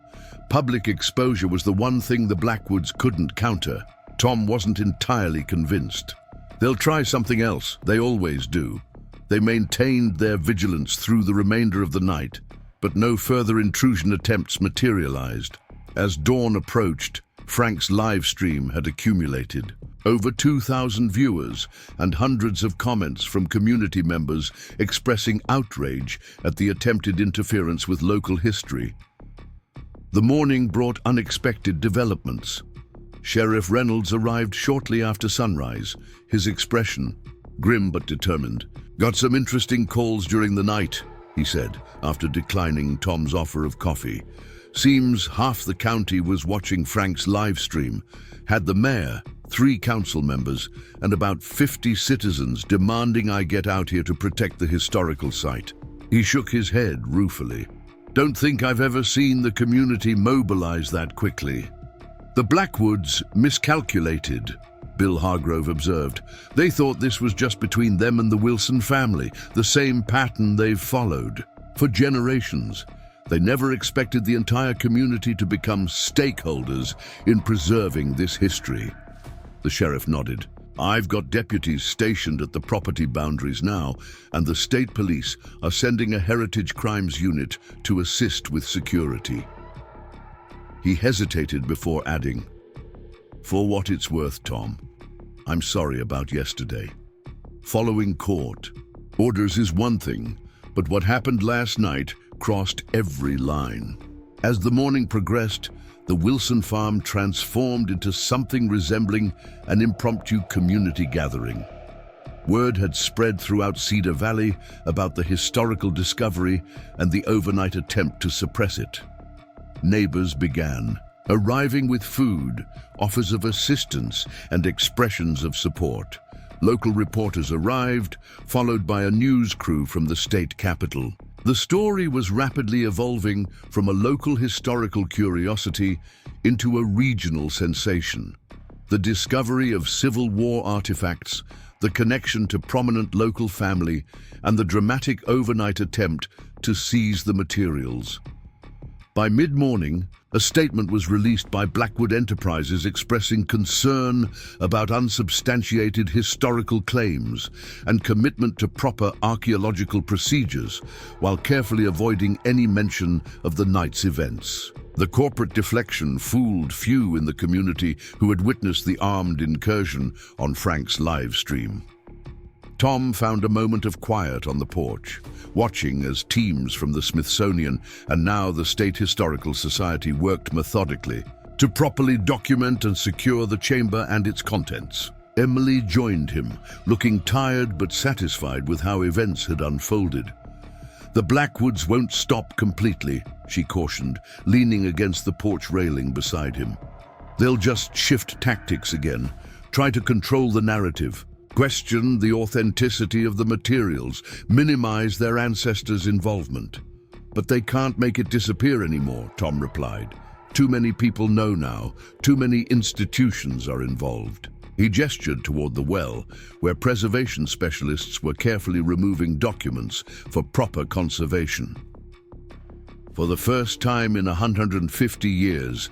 Public exposure was the one thing the Blackwoods couldn't counter. Tom wasn't entirely convinced. "They'll try something else, they always do." They maintained their vigilance through the remainder of the night, but no further intrusion attempts materialized. As dawn approached, Frank's live stream had accumulated. Over 2,000 viewers and hundreds of comments from community members expressing outrage at the attempted interference with local history. The morning brought unexpected developments. Sheriff Reynolds arrived shortly after sunrise, his expression grim but determined. "Got some interesting calls during the night," he said, after declining Tom's offer of coffee. "Seems half the county was watching Frank's live stream. Had the mayor, 3 council members, and about 50 citizens demanding I get out here to protect the historical site." He shook his head ruefully. "Don't think I've ever seen the community mobilize that quickly." "The Blackwoods miscalculated," Bill Hargrove observed. "They thought this was just between them and the Wilson family, the same pattern they've followed for generations. They never expected the entire community to become stakeholders in preserving this history." The sheriff nodded. "I've got deputies stationed at the property boundaries now, and the state police are sending a heritage crimes unit to assist with security." He hesitated before adding, "For what it's worth, Tom, I'm sorry about yesterday. Following court orders is one thing, but what happened last night crossed every line." As the morning progressed, the Wilson farm transformed into something resembling an impromptu community gathering. Word had spread throughout Cedar Valley about the historical discovery and the overnight attempt to suppress it. Neighbors began arriving with food, offers of assistance, and expressions of support. Local reporters arrived, followed by a news crew from the state capitol. The story was rapidly evolving from a local historical curiosity into a regional sensation. The discovery of Civil War artifacts, the connection to prominent local family, and the dramatic overnight attempt to seize the materials. By mid-morning, a statement was released by Blackwood Enterprises expressing concern about unsubstantiated historical claims and commitment to proper archaeological procedures, while carefully avoiding any mention of the night's events. The corporate deflection fooled few in the community who had witnessed the armed incursion on Frank's live stream. Tom found a moment of quiet on the porch, watching as teams from the Smithsonian and now the State Historical Society worked methodically to properly document and secure the chamber and its contents. Emily joined him, looking tired but satisfied with how events had unfolded. "The Blackwoods won't stop completely," she cautioned, leaning against the porch railing beside him. "They'll just shift tactics again, try to control the narrative, question the authenticity of the materials, minimize their ancestors' involvement. But they can't make it disappear anymore," Tom replied. "Too many people know now, too many institutions are involved." He gestured toward the well, where preservation specialists were carefully removing documents for proper conservation. For the first time in 150 years,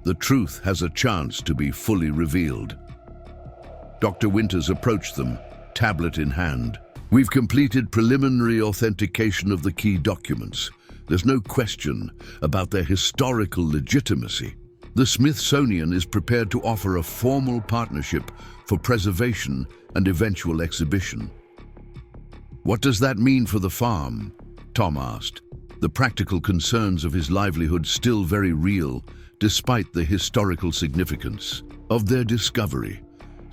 the truth has a chance to be fully revealed. Dr. Winters approached them, tablet in hand. "We've completed preliminary authentication of the key documents. There's no question about their historical legitimacy. The Smithsonian is prepared to offer a formal partnership for preservation and eventual exhibition." "What does that mean for the farm?" Tom asked, the practical concerns of his livelihood still very real, despite the historical significance of their discovery.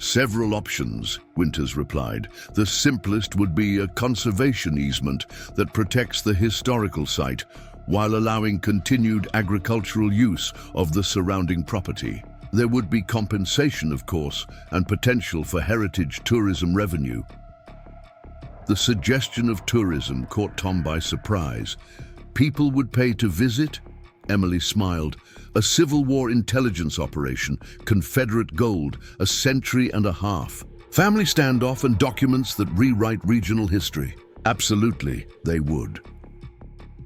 "Several options," Winters replied. "The simplest would be a conservation easement that protects the historical site while allowing continued agricultural use of the surrounding property. There would be compensation, of course, and potential for heritage tourism revenue." The suggestion of tourism caught Tom by surprise. "People would pay to visit?" Emily smiled. "A Civil War intelligence operation, Confederate gold, a century and a half. Family standoff and documents that rewrite regional history." Absolutely, they would.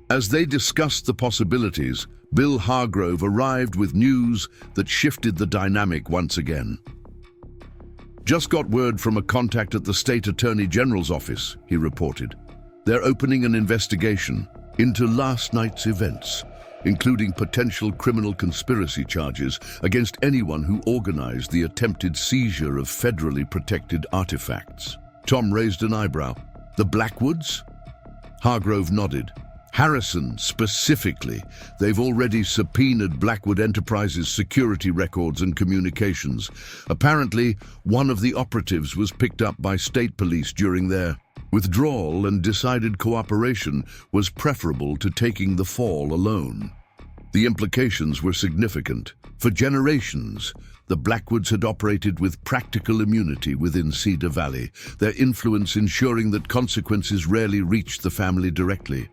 As they discussed the possibilities, Bill Hargrove arrived with news that shifted the dynamic once again. "Just got word from a contact at the State Attorney General's office," he reported. "They're opening an investigation into last night's events, including potential criminal conspiracy charges against anyone who organized the attempted seizure of federally protected artifacts." Tom raised an eyebrow. "The Blackwoods?" Hargrove nodded. Harrison, specifically. They've already subpoenaed Blackwood Enterprises' security records and communications. Apparently, one of the operatives was picked up by state police during their withdrawal and decided cooperation was preferable to taking the fall alone. The implications were significant. For generations, the Blackwoods had operated with practical immunity within Cedar Valley, their influence ensuring that consequences rarely reached the family directly.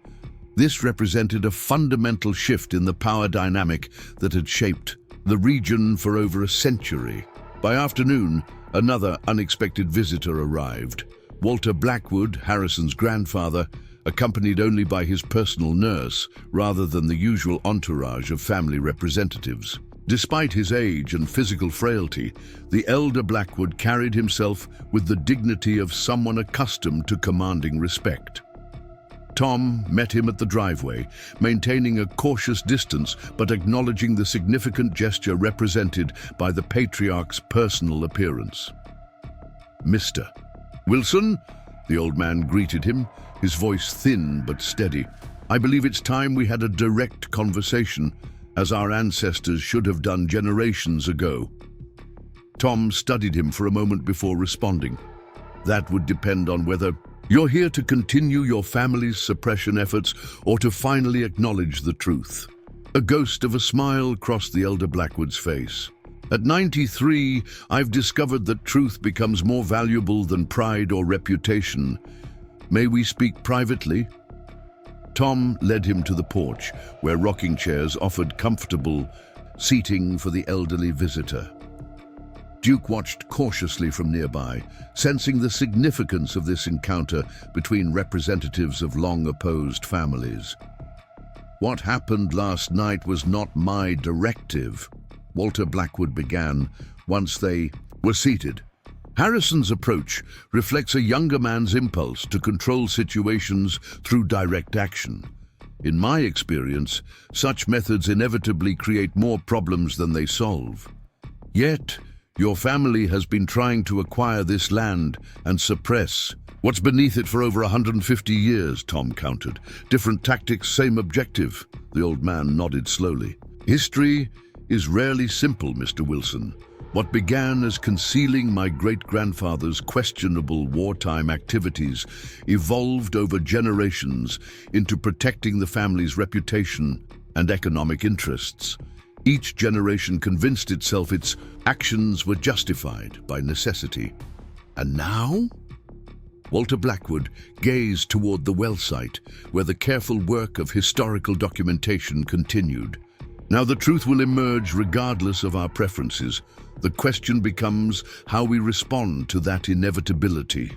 This represented a fundamental shift in the power dynamic that had shaped the region for over a century. By afternoon, another unexpected visitor arrived. Walter Blackwood, Harrison's grandfather, accompanied only by his personal nurse rather than the usual entourage of family representatives. Despite his age and physical frailty, the elder Blackwood carried himself with the dignity of someone accustomed to commanding respect. Tom met him at the driveway, maintaining a cautious distance but acknowledging the significant gesture represented by the patriarch's personal appearance. "Mr. Wilson," the old man greeted him, his voice thin but steady. "I believe it's time we had a direct conversation, as our ancestors should have done generations ago." Tom studied him for a moment before responding. "That would depend on whether you're here to continue your family's suppression efforts or to finally acknowledge the truth." A ghost of a smile crossed the elder Blackwood's face. "At 93, I've discovered that truth becomes more valuable than pride or reputation. May we speak privately?" Tom led him to the porch, where rocking chairs offered comfortable seating for the elderly visitor. Duke watched cautiously from nearby, sensing the significance of this encounter between representatives of long-opposed families. "What happened last night was not my directive," Walter Blackwood began, once they were seated. "Harrison's approach reflects a younger man's impulse to control situations through direct action. In my experience, such methods inevitably create more problems than they solve. Yet, your family has been trying to acquire this land and suppress what's beneath it for over 150 years, Tom countered. "Different tactics, same objective." The old man nodded slowly. "History is rarely simple, Mr. Wilson. What began as concealing my great-grandfather's questionable wartime activities evolved over generations into protecting the family's reputation and economic interests. Each generation convinced itself its actions were justified by necessity. And now?" Walter Blackwood gazed toward the well site, where the careful work of historical documentation continued. "Now the truth will emerge regardless of our preferences. The question becomes how we respond to that inevitability."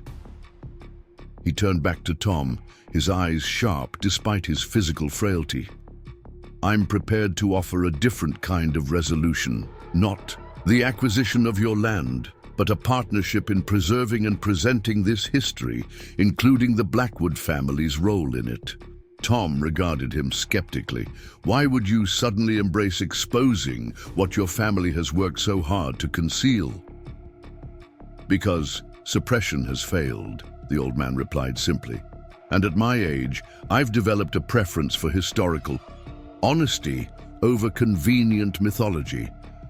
He turned back to Tom, his eyes sharp despite his physical frailty. "I'm prepared to offer a different kind of resolution. Not the acquisition of your land, but a partnership in preserving and presenting this history, including the Blackwood family's role in it." Tom regarded him skeptically. "Why would you suddenly embrace exposing what your family has worked so hard to conceal?" "Because suppression has failed," the old man replied simply. "And at my age, I've developed a preference for historical honesty over convenient mythology.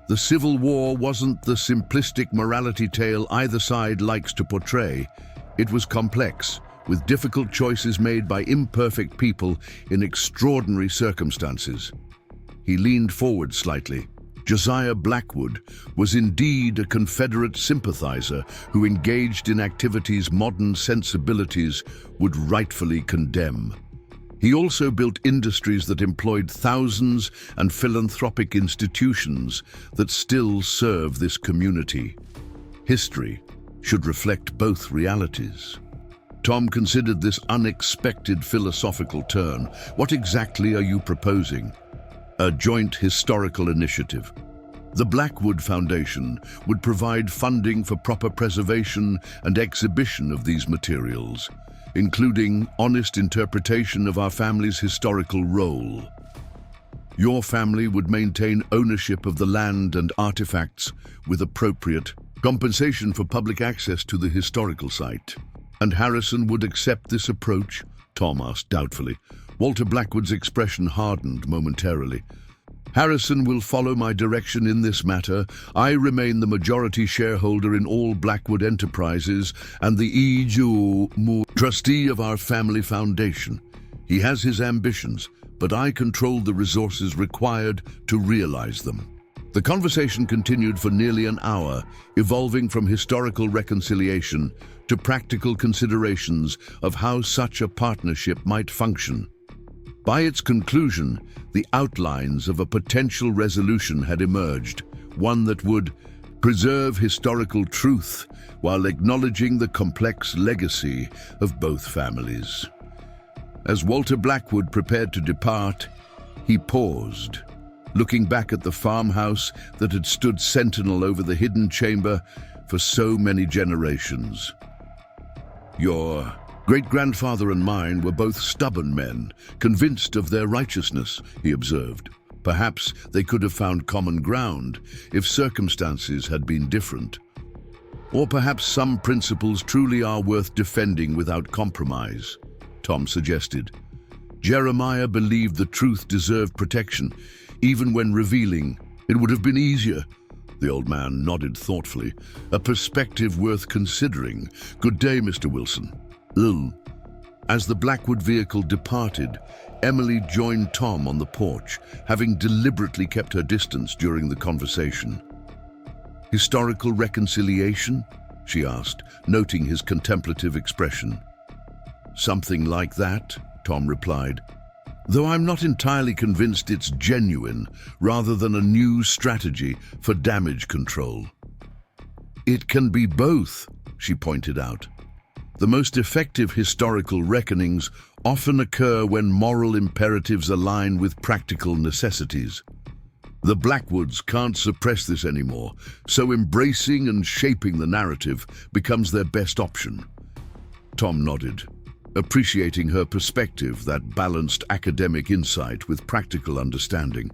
The Civil War wasn't the simplistic morality tale either side likes to portray. It was complex, with difficult choices made by imperfect people in extraordinary circumstances." He leaned forward slightly. Josiah Blackwood was indeed a Confederate sympathizer who engaged in activities modern sensibilities would rightfully condemn. He also built industries that employed thousands and philanthropic institutions that still serve this community. History should reflect both realities. Tom considered this unexpected philosophical turn. "What exactly are you proposing?" "A joint historical initiative. The Blackwood Foundation would provide funding for proper preservation and exhibition of these materials, including honest interpretation of our family's historical role. Your family would maintain ownership of the land and artifacts with appropriate compensation for public access to the historical site." "And Harrison would accept this approach?" Tom asked doubtfully. Walter Blackwood's expression hardened momentarily. "Harrison will follow my direction in this matter. I remain the majority shareholder in all Blackwood enterprises and the trustee of our family foundation. He has his ambitions, but I control the resources required to realize them." The conversation continued for nearly an hour, evolving from historical reconciliation to practical considerations of how such a partnership might function. By its conclusion, the outlines of a potential resolution had emerged, one that would preserve historical truth while acknowledging the complex legacy of both families. As Walter Blackwood prepared to depart, he paused, looking back at the farmhouse that had stood sentinel over the hidden chamber for so many generations. "Your great-grandfather and mine were both stubborn men, convinced of their righteousness," he observed. "Perhaps they could have found common ground if circumstances had been different. Or perhaps some principles truly are worth defending without compromise," Tom suggested. "Jeremiah believed the truth deserved protection, even when revealing it would have been easier." The old man nodded thoughtfully. "A perspective worth considering. Good day, Mr. Wilson." As the Blackwood vehicle departed, Emily joined Tom on the porch, having deliberately kept her distance during the conversation. "Historical reconciliation?" she asked, noting his contemplative expression. "Something like that," Tom replied, "though I'm not entirely convinced it's genuine, rather than a new strategy for damage control." "It can be both," she pointed out. "The most effective historical reckonings often occur when moral imperatives align with practical necessities. The Blackwoods can't suppress this anymore, so embracing and shaping the narrative becomes their best option." Tom nodded, appreciating her perspective, that balanced academic insight with practical understanding.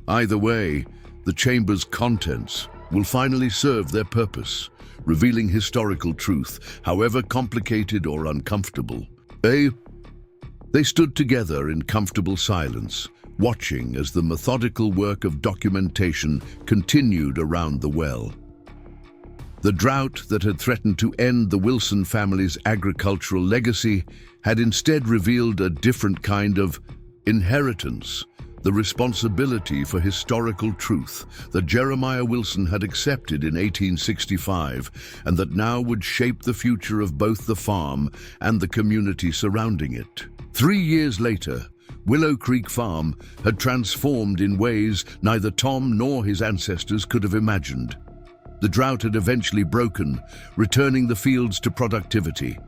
Either way, the chamber's contents will finally serve their purpose, revealing historical truth, however complicated or uncomfortable. They stood together in comfortable silence, watching as the methodical work of documentation continued around the well. The drought that had threatened to end the Wilson family's agricultural legacy had instead revealed a different kind of inheritance, the responsibility for historical truth that Jeremiah Wilson had accepted in 1865 and that now would shape the future of both the farm and the community surrounding it. 3 years later, Willow Creek Farm had transformed in ways neither Tom nor his ancestors could have imagined. The drought had eventually broken, returning the fields to productivity,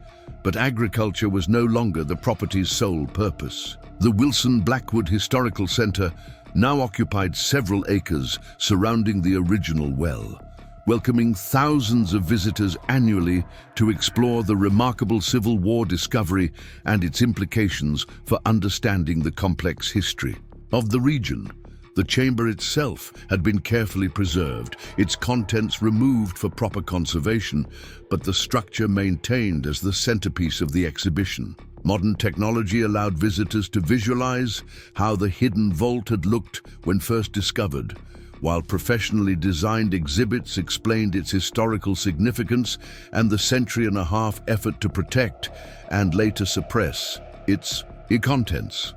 but agriculture was no longer the property's sole purpose. The Wilson Blackwood Historical Center now occupied several acres surrounding the original well, welcoming thousands of visitors annually to explore the remarkable Civil War discovery and its implications for understanding the complex history of the region. The chamber itself had been carefully preserved, its contents removed for proper conservation, but the structure maintained as the centerpiece of the exhibition. Modern technology allowed visitors to visualize how the hidden vault had looked when first discovered, while professionally designed exhibits explained its historical significance and the century-and-a-half effort to protect and later suppress its contents.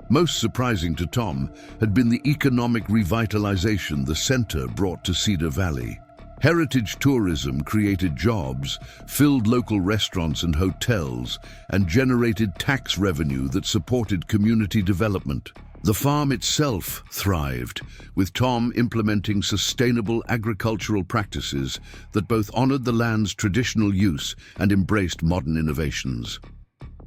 Most surprising to Tom had been the economic revitalization the center brought to Cedar Valley. Heritage tourism created jobs, filled local restaurants and hotels, and generated tax revenue that supported community development. The farm itself thrived, with Tom implementing sustainable agricultural practices that both honored the land's traditional use and embraced modern innovations.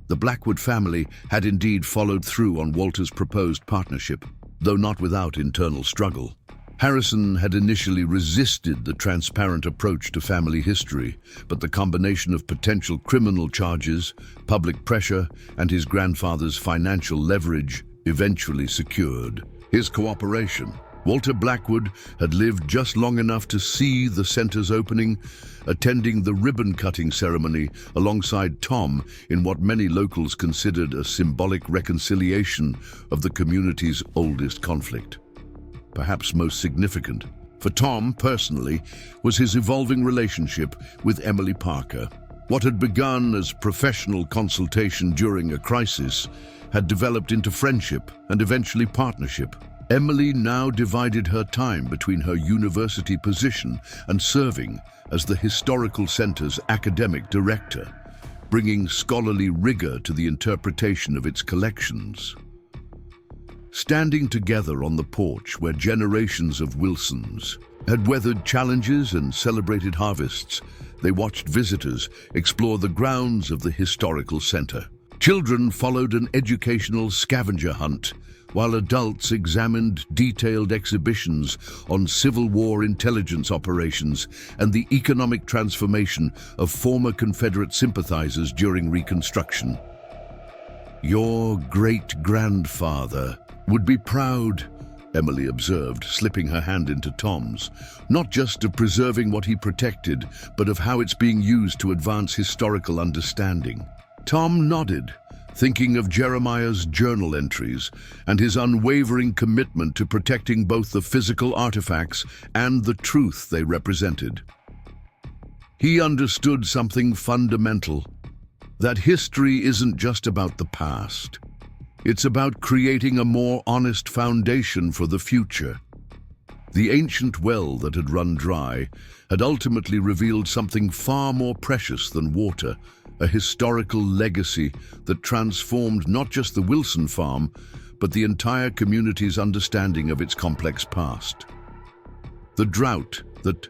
The Blackwood family had indeed followed through on Walter's proposed partnership, though not without internal struggle. Harrison had initially resisted the transparent approach to family history, but the combination of potential criminal charges, public pressure, and his grandfather's financial leverage eventually secured his cooperation. Walter Blackwood had lived just long enough to see the center's opening, attending the ribbon-cutting ceremony alongside Tom in what many locals considered a symbolic reconciliation of the community's oldest conflict. Perhaps most significant, for Tom personally, was his evolving relationship with Emily Parker. What had begun as professional consultation during a crisis had developed into friendship and eventually partnership. Emily now divided her time between her university position and serving as the Historical Center's academic director, bringing scholarly rigor to the interpretation of its collections. Standing together on the porch where generations of Wilsons had weathered challenges and celebrated harvests, they watched visitors explore the grounds of the Historical Center. Children followed an educational scavenger hunt, while adults examined detailed exhibitions on Civil War intelligence operations and the economic transformation of former Confederate sympathizers during Reconstruction. "Your great-grandfather would be proud," Emily observed, slipping her hand into Tom's, "not just of preserving what he protected, but of how it's being used to advance historical understanding." Tom nodded, thinking of Jeremiah's journal entries and his unwavering commitment to protecting both the physical artifacts and the truth they represented. He understood something fundamental, that history isn't just about the past. It's about creating a more honest foundation for the future. The ancient well that had run dry had ultimately revealed something far more precious than water, a historical legacy that transformed not just the Wilson farm, but the entire community's understanding of its complex past. The drought that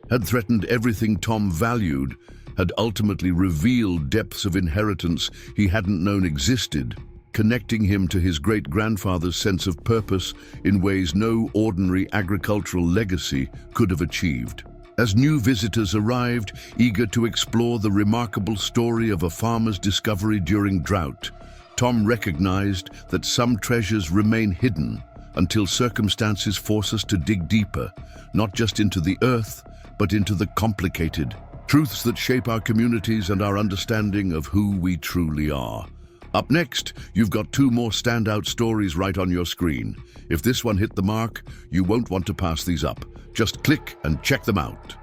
had threatened everything Tom valued had ultimately revealed depths of inheritance he hadn't known existed, connecting him to his great-grandfather's sense of purpose in ways no ordinary agricultural legacy could have achieved. As new visitors arrived, eager to explore the remarkable story of a farmer's discovery during drought, Tom recognized that some treasures remain hidden until circumstances force us to dig deeper, not just into the earth, but into the complicated truths that shape our communities and our understanding of who we truly are. Up next, you've got two more standout stories right on your screen. If this one hit the mark, you won't want to pass these up. Just click and check them out.